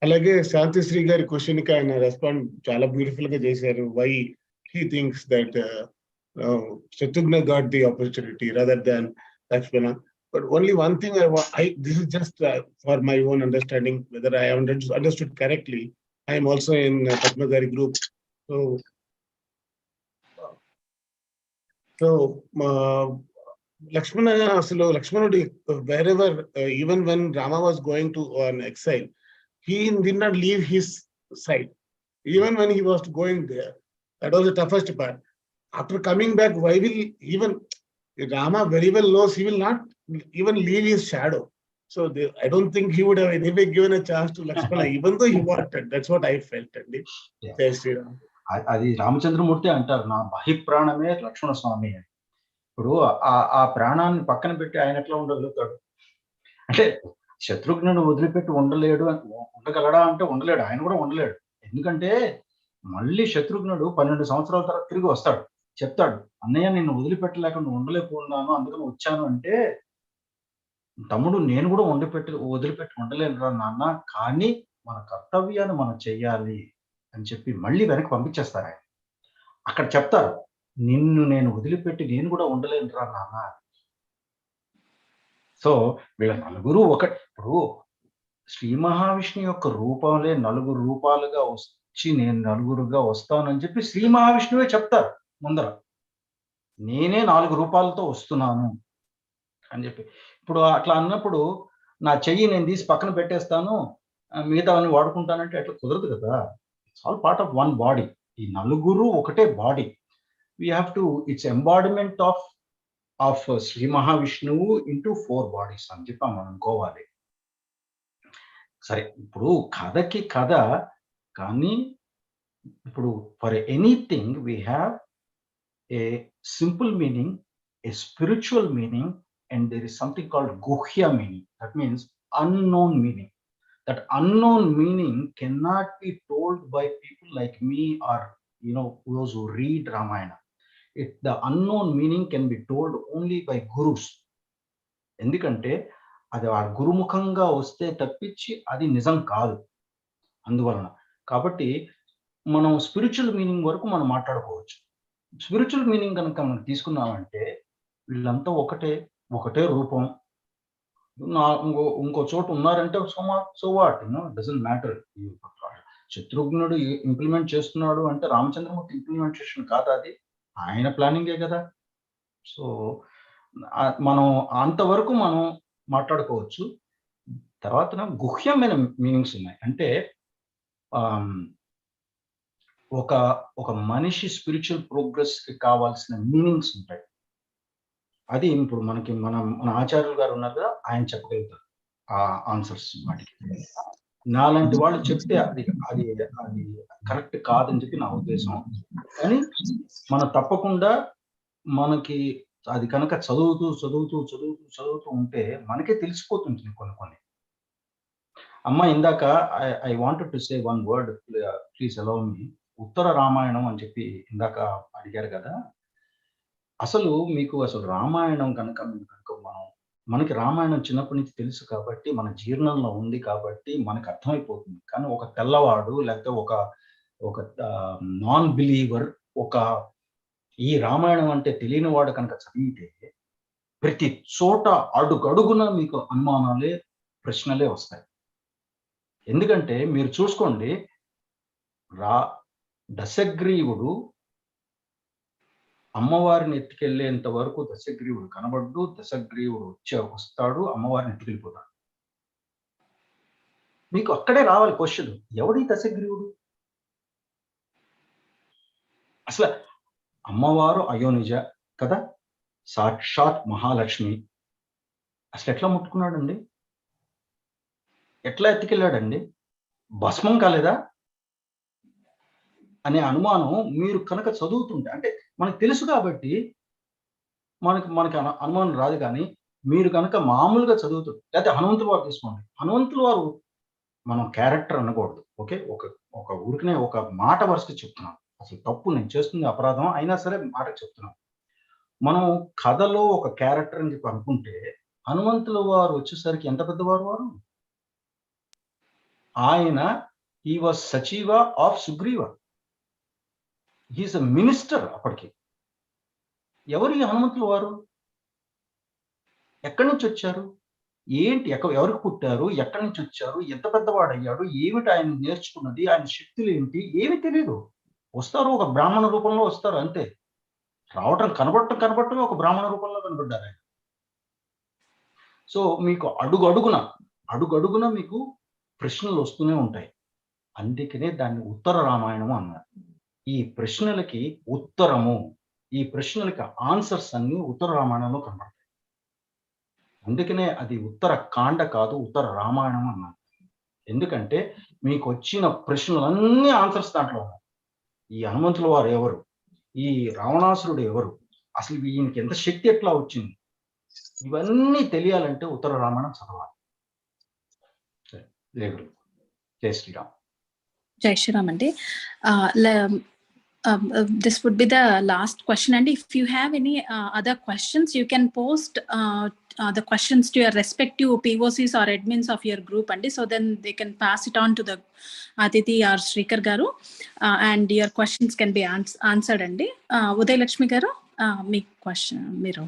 [SPEAKER 11] అలాగే శాంతిశ్రీ గారి క్వశ్చన్ కి ఆయన రెస్పాండ్ చాలా బ్యూటిఫుల్ గా చేశారు. Why he thinks that Shatrughna got the opportunity rather than Lakshmana. But only one thing this is just for my own understanding, whether I have understood correctly. I am also in Padma Gari group. So Lakshmana, wherever, even when Rama was going to an exile, he did not leave his side. Even when he was going there, that was the toughest part. After coming back, why will even Rama very well knows he will not even leave his shadow. So I don't think he would have anyway given a chance to Lakshmana, even though he wanted. That's what I felt. Yes,
[SPEAKER 4] అది రామచంద్రమూర్తి అంటారు, నా బహిప్రాణమే లక్ష్మణ స్వామి అని. ఇప్పుడు ఆ ప్రాణాన్ని పక్కన పెట్టి ఆయన ఎట్లా ఉండగలుగుతాడు? అంటే శత్రుఘ్నుడు వదిలిపెట్టి ఉండగలడా అంటే ఉండలేడు, ఆయన కూడా ఉండలేడు. ఎందుకంటే మళ్ళీ శత్రుఘ్నుడు 12 సంవత్సరాల తర్వాత తిరిగి వస్తాడు, చెప్తాడు, అన్నయ్య నిన్ను వదిలిపెట్టలేక నువ్వు ఉండలేకున్నాను, అందుకని వచ్చాను అంటే, తమ్ముడు నేను కూడా వదిలిపెట్టి ఉండలేనురా నాన్న, కానీ మన కర్తవ్యాన్ని మనం చెయ్యాలి అని చెప్పి మళ్ళీ వెనక్కి పంపించేస్తారు ఆయన. అక్కడ చెప్తారు, నిన్ను నేను వదిలిపెట్టి నేను కూడా ఉండలేనురా నాన్న. సో వీళ్ళ నలుగురు ఒకటి. ఇప్పుడు శ్రీ మహావిష్ణు యొక్క రూపంలే 4 రూపాలుగా వచ్చి నేను నలుగురుగా వస్తానని చెప్పి శ్రీ మహావిష్ణువే చెప్తారు ముందర, నేనే 4 రూపాలతో వస్తున్నాను అని చెప్పి. ఇప్పుడు అట్లా అన్నప్పుడు నా చెయ్యి నేను తీసి పక్కన పెట్టేస్తాను, మిగతావన్నీ వాడుకుంటానంటే అట్లా కుదరదు కదా. It's all part of one body. ఈ నలుగురు ఒకటే body. We have to, it's embodiment of Sri Mahavishnu into 4 bodies అని చెప్పి మనం అనుకోవాలి. సరే, ఇప్పుడు కథకి కథ, కానీ ఇప్పుడు for anything we have a simple meaning, a spiritual meaning, and there is something called guhya meaning. That means unknown meaning. That unknown meaning cannot be told by people like me or those who read Ramayana. The unknown meaning can be told only by gurus. ఎందుకంటే అది ఆ గురుముఖంగా వస్తే తప్పించి అది నిజం కాదు. అందువలన కాబట్టి మనం స్పిరిచువల్ మీనింగ్ వరకు మనం మాట్లాడుకోవచ్చు. స్పిరిచువల్ మీనింగ్ కనుక మనం తీసుకున్నామంటే వీళ్ళంతా ఒకటే రూపం. ఇంకో చోట ఉన్నారంటే సో వాట్, డజంట్ మ్యాటర్. శత్రుఘ్నుడు ఇంప్లిమెంట్ చేస్తున్నాడు అంటే రామచంద్రమూర్తి ఇంప్లిమెంటేషన్ కాదా, అది ఆయన ప్లానింగే కదా. సో మనం అంతవరకు మనం మాట్లాడుకోవచ్చు. తర్వాత గుహ్యమైన మీనింగ్స్ ఉన్నాయి. అంటే ఒక మనిషి స్పిరిచువల్ ప్రోగ్రెస్ కి కావాల్సిన మీనింగ్స్ ఉంటాయి. అది ఇప్పుడు మన ఆచార్యులు గారు ఉన్నారు కదా, ఆయన చెప్పగలుగుతారు ఆ ఆన్సర్స్ వాటికి. నాలాంటి వాళ్ళు చెప్తే అది అది అది కరెక్ట్ కాదని చెప్పి నా ఉద్దేశం. కానీ మనం తప్పకుండా మనకి అది కనుక చదువుతూ ఉంటే మనకే తెలిసిపోతుంటుంది కొన్ని. అమ్మ ఇందాక I wanted to say one word, please allow me. Uttara Ramayanam అని చెప్పి ఇందాక అడిగారు కదా. అసలు మీకు రామాయణం కనుక మనకి రామాయణం చిన్నప్పటి నుంచి తెలుసు కాబట్టి, మన జీర్ణంలో ఉంది కాబట్టి మనకు అర్థమైపోతుంది. కానీ ఒక తెల్లవాడు లేకపోతే ఒక నాన్ బిలీవర్ ఈ రామాయణం అంటే తెలియని వాడు కనుక చదివితే ప్రతి చోట అడుగడుగున మీకు అనుమానాలే, ప్రశ్నలే వస్తాయి. ఎందుకంటే మీరు చూసుకోండి, దశగ్రీవుడు అమ్మవారిని ఎత్తుకెళ్లేంత వరకు దశగ్రీవుడు కనబడ్డు. దశగ్రీవుడు వస్తాడు, అమ్మవారిని ఎత్తుకెళ్ళిపోతాడు. మీకు అక్కడే రావాలి క్వశ్చన్, ఎవడి దశగ్రీవుడు? అసలు అమ్మవారు అయోనిజ కదా, సాక్షాత్ మహాలక్ష్మి. అసలు ఎట్లా ముట్టుకున్నాడండి? ఎట్లా ఎత్తుకెళ్ళాడండి? భస్మం కాలేదా అనే అనుమానం మీరు కనుక చదువుతుంటే, అంటే మనకు తెలుసు కాబట్టి మనకి అనుమానం రాదు. కానీ మీరు కనుక మామూలుగా చదువుతుంటే, లేకపోతే హనుమంతుల వారు తీసుకోండి. హనుమంతుల వారు మనం క్యారెక్టర్ అనకూడదు. ఓకే, ఒక ఊరికనే ఒక మాట వరుసగా చెప్తున్నాం. అసలు తప్పు, నేను చేస్తుంది అపరాధం అయినా సరే మాటకు చెప్తున్నాం. మనం కథలో ఒక క్యారెక్టర్ అని చెప్పి అనుకుంటే, హనుమంతుల వారు వచ్చేసరికి ఎంత పెద్దవారు వారు? ఆయన he was sachiva of Sugriva, he is a minister అప్పటికి. ఎవరు ఈ హనుమంతుల వారు? ఎక్కడి నుంచి వచ్చారు, ఏంటి, ఎవరికి పుట్టారు, ఎక్కడి నుంచి వచ్చారు, ఎంత పెద్దవాడయ్యాడు, ఏమిటి ఆయన నేర్చుకున్నది, ఆయన శక్తులు ఏంటి, ఏమి తెలియదు. వస్తారు, ఒక బ్రాహ్మణ రూపంలో వస్తారు అంతే. రావటం కనబడటమే ఒక బ్రాహ్మణ రూపంలో కనబడ్డారు ఆయన. సో మీకు అడుగడుగున మీకు ప్రశ్నలు వస్తూనే ఉంటాయి. అందుకనే దాన్ని ఉత్తర రామాయణము అన్నారు. ఈ ప్రశ్నలకి ఉత్తరము, ఈ ప్రశ్నలకి ఆన్సర్స్ అన్ని ఉత్తర రామాయణంలో కనబడతాయి. అందుకనే అది ఉత్తర కాండ కాదు, ఉత్తర రామాయణం అన్నారు. ఎందుకంటే మీకు వచ్చిన ప్రశ్నలన్నీ ఆన్సర్స్ దాంట్లో ఉన్నాయి. ఈ హనుమంతుల వారు ఎవరు, ఈ రావణాసురుడు ఎవరు, అసలు ఈయనకి ఎంత శక్తి ఎట్లా వచ్చింది, ఇవన్నీ తెలియాలంటే ఉత్తర రామాయణం చదవాలి. జై శ్రీరామ్.
[SPEAKER 1] జై శ్రీరామ్ అండి. This would be the last question, and if you have any other questions, you can post the questions to your respective POCs or admins of your group, and so then they can pass it on to the Athidi or Shrikar garu, and your questions can be answered. And Uday Lakshmi garu, me question meeru.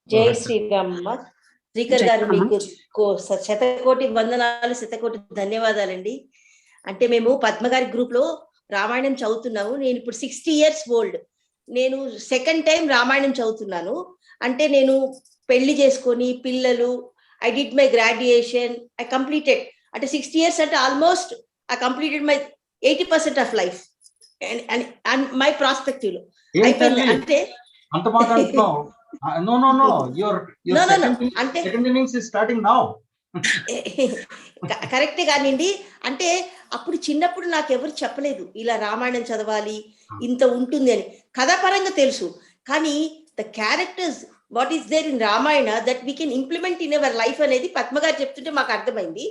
[SPEAKER 12] జై శ్రీరామ్మ. శ్రీకర్ గారు మీకు శతకోటి వందనాలు, శతకోటి ధన్యవాదాలండి. అంటే మేము పద్మగారి group లో రామాయణం చదువుతున్నాము. నేను ఇప్పుడు 60 years ఓల్డ్. నేను సెకండ్ టైం రామాయణం చదువుతున్నాను. అంటే నేను పెళ్లి చేసుకొని పిల్లలు, I did my graduation, I completed. అంటే 60 years అంటే almost I completed my 80% of life and my prospective లో అయిపోయింది. అంటే
[SPEAKER 4] అంత మాట అంటున్నావు? No, your second innings is starting now.
[SPEAKER 12] కరెక్టే కానివ్వండి. అంటే అప్పుడు చిన్నప్పుడు నాకు ఎవరు చెప్పలేదు ఇలా రామాయణం చదవాలి, ఇంత ఉంటుంది అని. కథాపరంగా తెలుసు, కానీ the characters what is there in Ramayana that we can implement in our life అనేది పద్మ గారు చెప్తుంటే మాకు అర్థమైంది.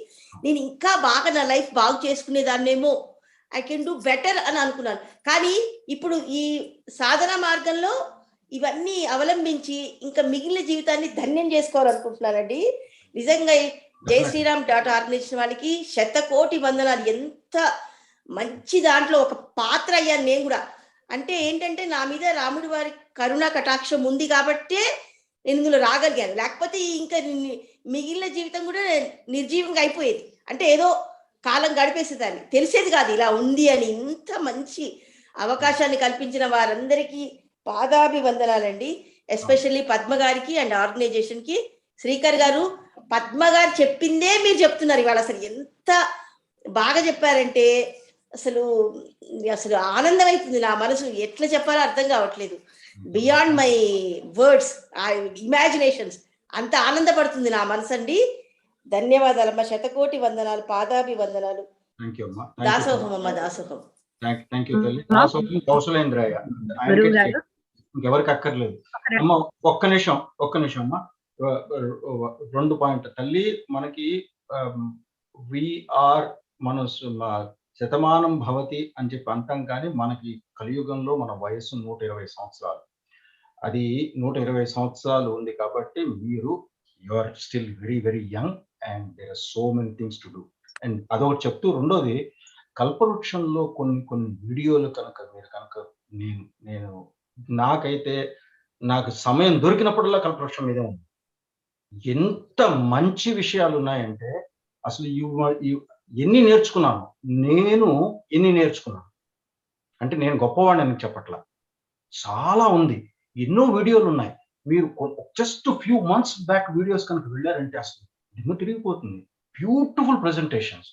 [SPEAKER 12] నేను ఇంకా బాగా నా లైఫ్ బాగు చేసుకునేదాన్నేమో, ఐ కెన్ డూ బెటర్ అని అనుకున్నాను. కానీ ఇప్పుడు ఈ సాధన మార్గంలో ఇవన్నీ అవలంబించి ఇంకా మిగిలిన జీవితాన్ని ధన్యం చేసుకోవాలనుకుంటున్నానండి. నిజంగా జై శ్రీరామ్ .ఆర్గనైజేషన్ వాళ్ళకి 100,000,000 వందనాలు. ఎంత మంచి దాంట్లో ఒక పాత్ర అయ్యాను నేను కూడా. అంటే ఏంటంటే నా మీద రాముడి వారి కరుణా కటాక్షం ఉంది కాబట్టే నేను ఇందులో రాగలిగాను. లేకపోతే ఇంకా మిగిలిన జీవితం కూడా నిర్జీవంగా అయిపోయేది. అంటే ఏదో కాలం గడిపేసేదాన్ని, తెలిసేది కాదు ఇలా ఉంది అని. ఇంత మంచి అవకాశాన్ని కల్పించిన వారందరికీ పాదాభివందనాలండి. ఎస్పెషల్లీ పద్మ గారికి అండ్ ఆర్గనైజేషన్ కి. శ్రీకర్ గారు, పద్మ గారు చెప్పిందే మీరు చెప్తున్నారు ఇవాళ. అసలు ఎంత బాగా చెప్పారంటే అసలు అసలు ఆనందం అవుతుంది నా మనసు. ఎట్లా చెప్పాలో అర్థం కావట్లేదు. Beyond my words, imaginations. అంత ఆనందపడుతుంది నా మనసు అండి. ధన్యవాదాలమ్మ. 100,000,000 వందనాలు, పాదాభివందనాలు. దాసోహం అమ్మ, దాసోహం.
[SPEAKER 4] కౌశలేంద్రయ్య ఇంకెవరికి అక్కర్లేదు అమ్మ. ఒక్క నిమిషం అమ్మ. 2 పాయింట్ తల్లి. మనకి మన శతమానం భవతి అని చెప్పి అంటాం, కానీ మనకి కలియుగంలో మన వయస్సు 120 సంవత్సరాలు. అది 120 సంవత్సరాలు ఉంది కాబట్టి మీరు you are still very very young and there are so many things to do. And అదొకటి చెప్తూ, రెండోది కల్పవృక్షంలో కొన్ని వీడియోలు కనుక నేను నాకైతే నాకు సమయం దొరికినప్పుడల్లా కల్పవృక్షం మీదే ఉంది. ఎంత మంచి విషయాలు ఉన్నాయంటే అసలు ఎన్ని నేర్చుకున్నాను అంటే నేను గొప్పవాడిని అని చెప్పట్లా, చాలా ఉంది. ఎన్నో వీడియోలు ఉన్నాయి. మీరు just few months back videos కనుక వెళ్ళారంటే అసలు దిమ్మ తిరిగిపోతుంది. Beautiful presentations.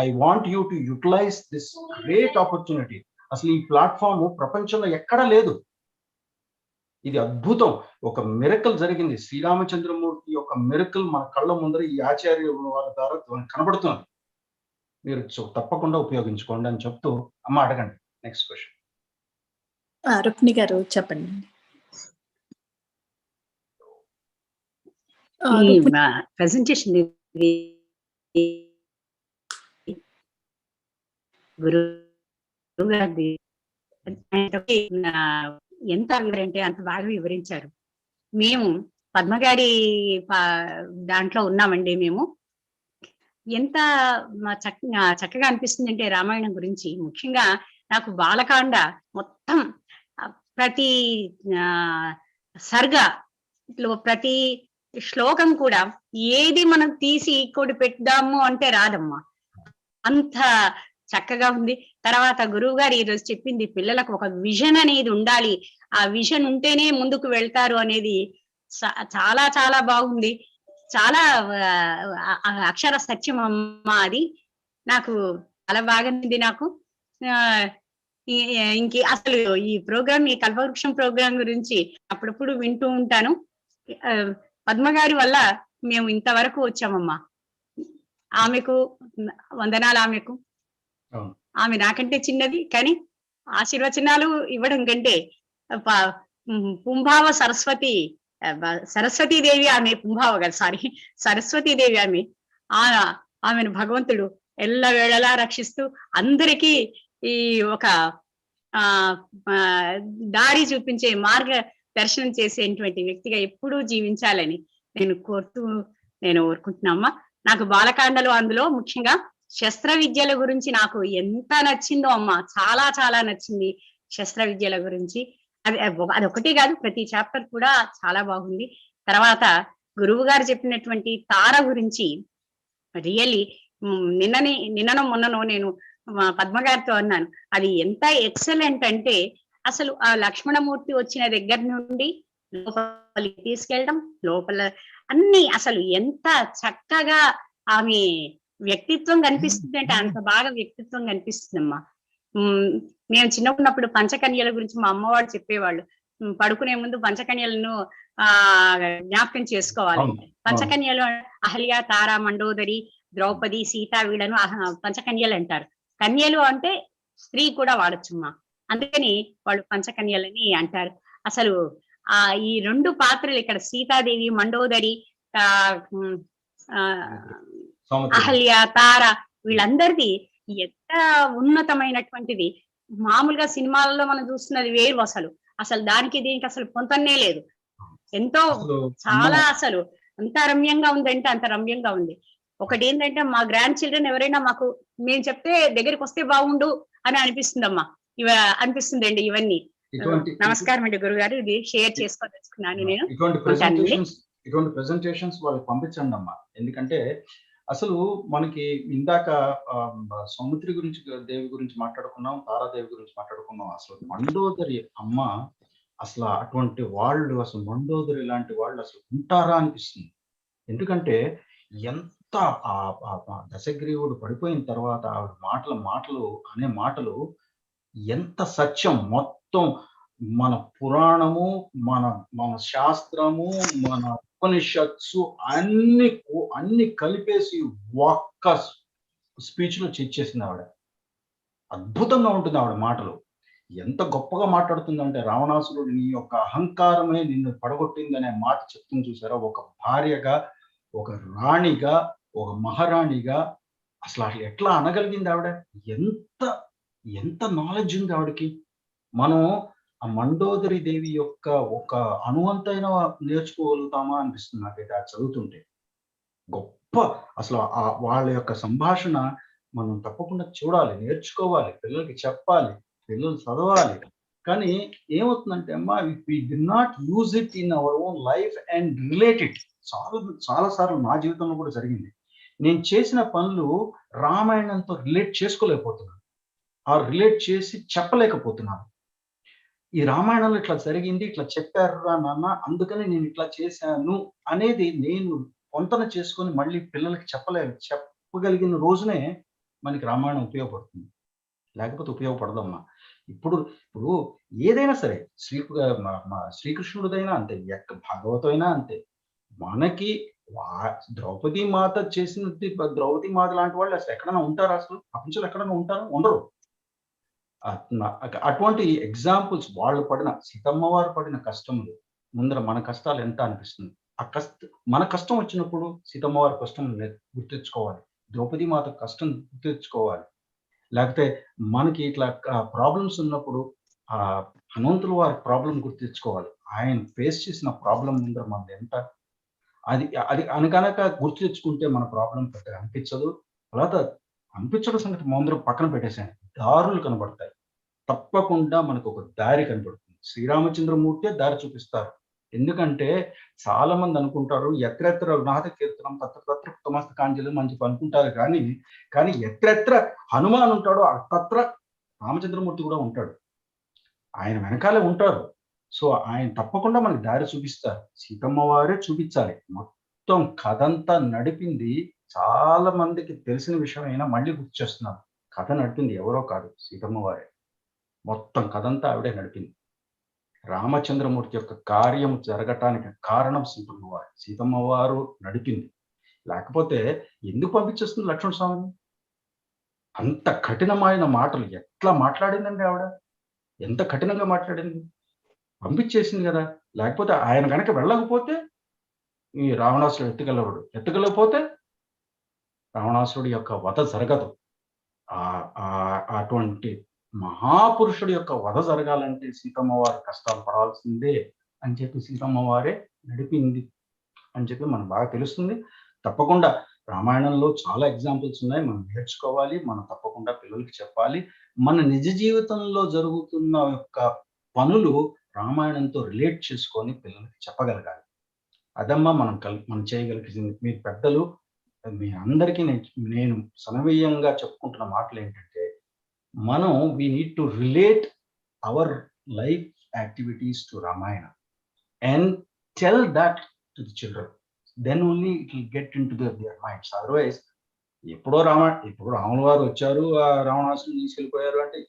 [SPEAKER 4] I want you to utilise this great opportunity. అసలు ఈ ప్లాట్ఫామ్ ప్రపంచంలో ఎక్కడా లేదు. ఇది అద్భుతం. ఒక మిరకల్ జరిగింది. శ్రీరామచంద్రమూర్తి యొక్క మిరకల్ మన కళ్ళ ముందర ఈ ఆచార్య వారి ద్వారా కనబడుతుంది. మీరు తప్పకుండా ఉపయోగించుకోండి అని చెప్తూ, అమ్మ అడగండి నెక్స్ట్ క్వశ్చన్.
[SPEAKER 1] రుక్మిణి గారు చెప్పండి.
[SPEAKER 13] ప్రెజెంటేషన్ గురువు గారిది ఎంత వివరంటే అంత బాగా వివరించారు. మేము పద్మగారి దాంట్లో ఉన్నామండి. మేము ఎంత చక్కగా అనిపిస్తుంది అంటే రామాయణం గురించి. ముఖ్యంగా నాకు బాలకాండ మొత్తం ప్రతి సర్గలో ప్రతి శ్లోకం కూడా ఏది మనం తీసి ఇంకోటి పెడదాము అంటే రాదమ్మా, అంత చక్కగా ఉంది. తర్వాత గురువు గారు ఈరోజు చెప్పింది, పిల్లలకు ఒక విజన్ అనేది ఉండాలి, ఆ విజన్ ఉంటేనే ముందుకు వెళ్తారు అనేది చాలా చాలా బాగుంది. చాలా అక్షర సత్యం అమ్మ. అది నాకు చాలా బాగుంది. నాకు అసలు ఈ ప్రోగ్రామ్, ఈ కల్పవృక్షం ప్రోగ్రాం గురించి అప్పుడప్పుడు వింటూ ఉంటాను. పద్మగారి వల్ల మేము ఇంతవరకు వచ్చామమ్మా. ఆమెకు వందనాలు. ఆమె నాకంటే చిన్నది, కానీ ఆశీర్వచనాలు ఇవ్వడం కంటే పుంభావ సరస్వతీదేవి ఆమె, పుంభావ కదా, సరస్వతీదేవి ఆమె. ఆమెను భగవంతుడు ఎల్లవేళలా రక్షిస్తూ అందరికీ ఈ ఒక దారి చూపించే మార్గ దర్శనం చేసేటువంటి వ్యక్తిగా ఎప్పుడూ జీవించాలని నేను కోరుకుంటున్నామ్మా. నాకు బాలకాండలు, అందులో ముఖ్యంగా శస్త్ర విద్యల గురించి నాకు ఎంత నచ్చిందో అమ్మ, చాలా చాలా నచ్చింది శస్త్ర విద్యల గురించి. అదొకటి కాదు, ప్రతి చాప్టర్ కూడా చాలా బాగుంది. తర్వాత గురువు గారు చెప్పినటువంటి తార గురించి రియల్లీ నిన్ననో మొన్ననో నేను పద్మగారితో అన్నాను, అది ఎంత ఎక్సలెంట్ అంటే అసలు ఆ లక్ష్మణమూర్తి వచ్చిన దగ్గర నుండి లోపలికి తీసుకెళ్ళడం, లోపల అన్ని అసలు ఎంత చక్కగా ఆమె వ్యక్తిత్వం కనిపిస్తుంది అంటే అంత బాగా వ్యక్తిత్వం కనిపిస్తుందమ్మా. మేము చిన్నప్పుడు పంచకన్యల గురించి మా అమ్మవాళ్ళు చెప్పేవాళ్ళు. పడుకునే ముందు పంచకన్యలను జ్ఞాపకం చేసుకోవాలి. పంచకన్యలు అహల్య, తార, మండోదరి, ద్రౌపది, సీత వీళ్ళను పంచకన్యలు అంటారు. కన్యలు అంటే స్త్రీ కూడా వాడొచ్చమ్మా, అందుకని వాళ్ళు పంచకన్యలని అంటారు. అసలు ఈ 2 పాత్రలు ఇక్కడ సీతాదేవి, మండోదరి, అహల్య, తార వీళ్ళందరిది ఎంత ఉన్నతమైనటువంటిది. మామూలుగా సినిమాలలో మనం చూస్తున్నది వేరు. అసలు దానికి దీనికి అసలు పొంతనే లేదు. ఎంతో చాలా అసలు అంత రమ్యంగా ఉందంటే అంత రమ్యంగా ఉంది. ఒకటి ఏంటంటే మా గ్రాండ్ చిల్డ్రన్ ఎవరైనా మాకు మేము చెప్తే దగ్గరికి వస్తే బాగుండు అని అనిపిస్తుందమ్మా. అనిపిస్తుందండి ఇవన్నీ. నమస్కారం అండి గురుగారు, ఇది షేర్ చేసుకోదలుచుకున్నాను నేను.
[SPEAKER 4] ఇటువంటి ప్రెజెంటేషన్స్ వాళ్ళకి పంపించండి అమ్మా. ఎందుకంటే అసలు మనకి ఇందాక సౌమిత్రి దేవి గురించి మాట్లాడుకున్నాం, తారాదేవి గురించి మాట్లాడుకున్నాం. అసలు మండోదరి అమ్మ అసలు అటువంటి వాళ్ళు, అసలు మండోదరి లాంటి వాళ్ళు అసలు ఉంటారా అనిపిస్తుంది. ఎందుకంటే ఎంత దశగ్రీవుడు పడిపోయిన తర్వాత ఆవిడ మాటలు అనే మాటలు ఎంత సత్యం. మొత్తం మన పురాణము, మన శాస్త్రము, మన ఉపనిషత్సు అన్ని కలిపేసి ఒక్క స్పీచ్ లో చేసేసింది ఆవిడ. అద్భుతంగా ఉంటుంది ఆవిడ మాటలు. ఎంత గొప్పగా మాట్లాడుతుందంటే, రావణాసురుడు నీ యొక్క అహంకారమే నిన్ను పడగొట్టిందనే మాట చెప్తుంది చూసారా. ఒక భార్యగా, ఒక రాణిగా, ఒక మహారాణిగా అసలు ఎట్లా అనగలిగింది ఆవిడ. ఎంత నాలెడ్జ్ ఉంది ఆవిడకి. మనం ఆ మండోదరి దేవి యొక్క ఒక అణువంతైన నేర్చుకోగలుగుతామా అనిపిస్తుంది నాకైతే అది చదువుతుంటే. గొప్ప అసలు వాళ్ళ యొక్క సంభాషణ మనం తప్పకుండా చూడాలి, నేర్చుకోవాలి, పిల్లలకి చెప్పాలి, పిల్లలు చదవాలి. కానీ ఏమవుతుందంటే అమ్మా, we do not use it in our own life and relate it. చాలా సార్లు నా జీవితంలో కూడా జరిగింది. నేను చేసిన పనులు రామాయణంతో రిలేట్ చేసుకోలేకపోతున్నాను, రిలేట్ చేసి చెప్పలేకపోతున్నాను. ఈ రామాయణంలో ఇట్లా జరిగింది, ఇట్లా చెప్పారురా నాన్న, అందుకని నేను ఇట్లా చేశాను అనేది నేను పొంతన చేసుకొని మళ్ళీ పిల్లలకి చెప్పగలిగిన రోజునే మనకి రామాయణం ఉపయోగపడుతుంది, లేకపోతే ఉపయోగపడదమ్మా. ఇప్పుడు ఏదైనా సరే శ్రీకృష్ణుడిదైనా అంతే, భాగవతం అయినా అంతే. మనకి ద్రౌపది మాత చేసినది, ద్రౌపది మాత లాంటి వాళ్ళు అసలు ఎక్కడైనా ఉంటారా? అసలు ప్రపంచంలో ఎక్కడైనా ఉంటారు? ఉండరు. అటువంటి ఎగ్జాంపుల్స్ వాళ్ళు పడిన, సీతమ్మ వారు పడిన కష్టములు ముందర మన కష్టాలు ఎంత అనిపిస్తుంది. మన కష్టం వచ్చినప్పుడు సీతమ్మ వారి కష్టం గుర్తించుకోవాలి, ద్రౌపది మాత కష్టం గుర్తించుకోవాలి. లేకపోతే మనకి ఇట్లా ప్రాబ్లమ్స్ ఉన్నప్పుడు హనుమంతుల వారి ప్రాబ్లం గుర్తించుకోవాలి. ఆయన ఫేస్ చేసిన ప్రాబ్లం ముందర మనది ఎంత, అది అనకనక గుర్తు తెచ్చుకుంటే మన ప్రాబ్లం పెద్దగా అనిపించదు. తర్వాత అనిపించడం సంగతి ముందర పక్కన పెట్టేసాను, దారులు కనబడతాయి. తప్పకుండా మనకు ఒక దారి కనబడుతుంది. శ్రీరామచంద్రమూర్తి దారి చూపిస్తారు. ఎందుకంటే చాలా మంది అనుకుంటారు ఎత్ర నాథ కీర్తనం తత్ర తమస్తకాంజలి మంచి అనుకుంటారు, కానీ ఎత్ర హనుమాన్ ఉంటాడో తత్ర రామచంద్రమూర్తి కూడా ఉంటాడు, ఆయన వెనకాలే ఉంటారు. సో ఆయన తప్పకుండా మనకి దారి చూపిస్తారు. సీతమ్మ వారే చూపించాలి. మొత్తం కథంతా నడిపింది చాలా మందికి తెలిసిన విషయం అయినా మళ్ళీ గుర్తు చేస్తున్నాను. కథ నడిపింది ఎవరో కాదు, సీతమ్మ వారే. మొత్తం కథంతా ఆవిడే నడిపింది. రామచంద్రమూర్తి యొక్క కార్యం జరగటానికి కారణం సీతమ్మ వారు. సీతమ్మ వారు నడిపింది, లేకపోతే ఎందుకు పంపించేస్తుంది లక్ష్మణ స్వామిని? అంత కఠినమైన మాటలు ఎట్లా మాట్లాడిందండి ఆవిడ, ఎంత కఠినంగా మాట్లాడింది. పంపించేసింది కదా. లేకపోతే ఆయన కనుక వెళ్ళకపోతే ఈ రావణాసురుడు ఎత్తుకెళ్ళకపోతే రావణాసురుడి యొక్క వధ జరగదు. అటువంటి మహాపురుషుడి యొక్క వధ జరగాలంటే సీతమ్మ వారి కష్టాలు పడాల్సిందే అని చెప్పి సీతమ్మ వారే నడిపింది అని చెప్పి మనకు బాగా తెలుస్తుంది. తప్పకుండా రామాయణంలో చాలా ఎగ్జాంపుల్స్ ఉన్నాయి, మనం నేర్చుకోవాలి, మనం తప్పకుండా పిల్లలకి చెప్పాలి. మన నిజ జీవితంలో జరుగుతున్న యొక్క పనులు రామాయణంతో రిలేట్ చేసుకొని పిల్లలకి చెప్పగలగాలి. అదమ్మా మనం చేయగలిగింది. మీరు పెద్దలు, మీ అందరికీ నేను సనవీయంగా చెప్పుకుంటున్న మాటలు ఏంటంటే, మనం we need to relate our life activities to Ramayana and tell that to the children. Then only it will get into their minds. Otherwise, ఇప్పుడు రాముల వారు వచ్చారు, రావణాసురుని తీసుకెళ్ళిపోయారు అంటే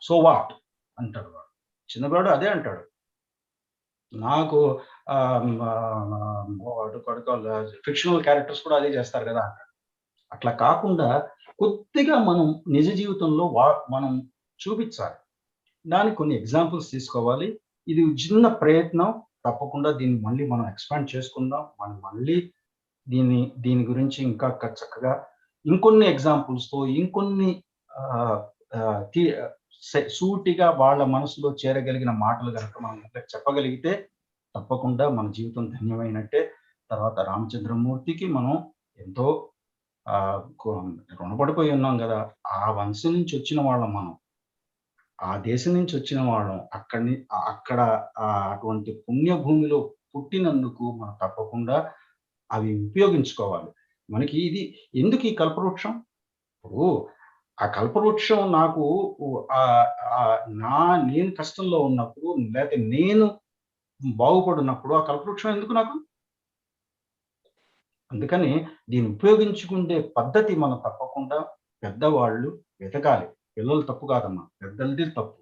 [SPEAKER 4] సో వాట్ అంటాడు వాడు. చిన్నవాడు అదే అంటాడు. నాకు ఫిక్షనల్ క్యారెక్టర్స్ కూడా అదే చేస్తారు కదా. అట్లా కాకుండా కొద్దిగా మనం నిజ జీవితంలో మనం చూపించాలి. దానికి కొన్ని ఎగ్జాంపుల్స్ తీసుకోవాలి. ఇది చిన్న ప్రయత్నం, తప్పకుండా దీన్ని మళ్ళీ మనం ఎక్స్పాండ్ చేసుకుందాం. మనం మళ్ళీ దీని గురించి ఇంకా చక్కగా ఇంకొన్ని ఎగ్జాంపుల్స్తో ఇంకొన్ని సూటిగా వాళ్ళ మనసులో చేరగలిగిన మాటలు కనుక మనం చెప్పగలిగితే తప్పకుండా మన జీవితం ధన్యమైనట్టే. తర్వాత రామచంద్రమూర్తికి మనం ఎంతో రుణపడిపోయి ఉన్నాం కదా. ఆ వంశం నుంచి వచ్చిన వాళ్ళం మనం, ఆ దేశం నుంచి వచ్చిన వాళ్ళం. అక్కడ అటువంటి పుణ్యభూమిలో పుట్టినందుకు మనం తప్పకుండా అవి ఉపయోగించుకోవాలి. మనకి ఇది ఎందుకు ఈ కల్పవృక్షం? ఇప్పుడు ఆ కల్పవృక్షం నాకు నేను కష్టంలో ఉన్నప్పుడు, లేకపోతే నేను బాగుపడినప్పుడు ఆ కల్పవృక్షం ఎందుకు నాకు? అందుకని దీన్ని ఉపయోగించుకునే పద్ధతి మనం తప్పకుండా పెద్దవాళ్ళు వెతకాలి. పిల్లలు తప్పు కాదమ్మా, పెద్దలది తప్పు.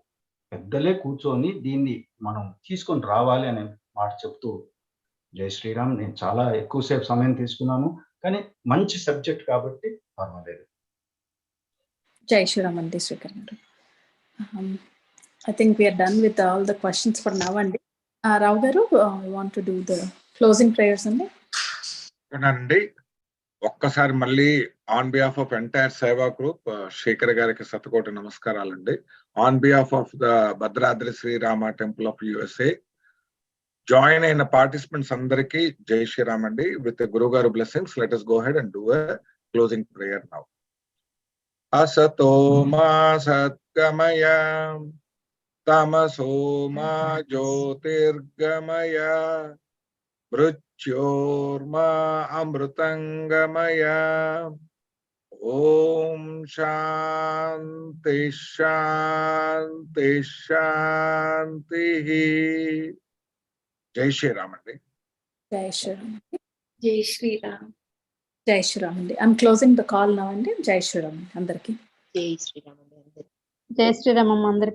[SPEAKER 4] పెద్దలే కూర్చొని దీన్ని మనం తీసుకొని రావాలి అనే మాట చెప్తూ, జై శ్రీరామ్. నేను చాలా ఎక్కువసేపు సమయం తీసుకున్నాను, కానీ మంచి సబ్జెక్ట్ కాబట్టి పర్వాలేదు.
[SPEAKER 5] జై శ్రీరామ్ అండి శ్రీకర్ గారు. I think we are done with all the questions for now అండి. రావు గారు, I want to do the closing prayers అండి.
[SPEAKER 3] ఒక్కసారి మళ్ళీ on behalf of entire Seva group Shekhar గారికి శతకోటి నమస్కారాలండి. On behalf of the Bhadradri Shrirama temple of USA join అయిన participants అందరికీ జై శ్రీరామ్ అండి. విత్ గురుగారు blessings, let us go ahead and do a closing prayer now. असतो मा सद्गमय तमसो मा ज्योतिर्गमय मृत्योर्मा अमृतंगमय. ओम शांति शांति शांति. जय श्री राम अंडी.
[SPEAKER 5] జై శ్రీరామ్.
[SPEAKER 7] జై శ్రీరామ్.
[SPEAKER 5] జై శ్రీరామ్ అండి. I'm closing the call now అండి. జై శ్రీరామ్ అందరికి.
[SPEAKER 8] జై శ్రీరామ్ అండి.
[SPEAKER 6] జై శ్రీరామ్ అందరికి.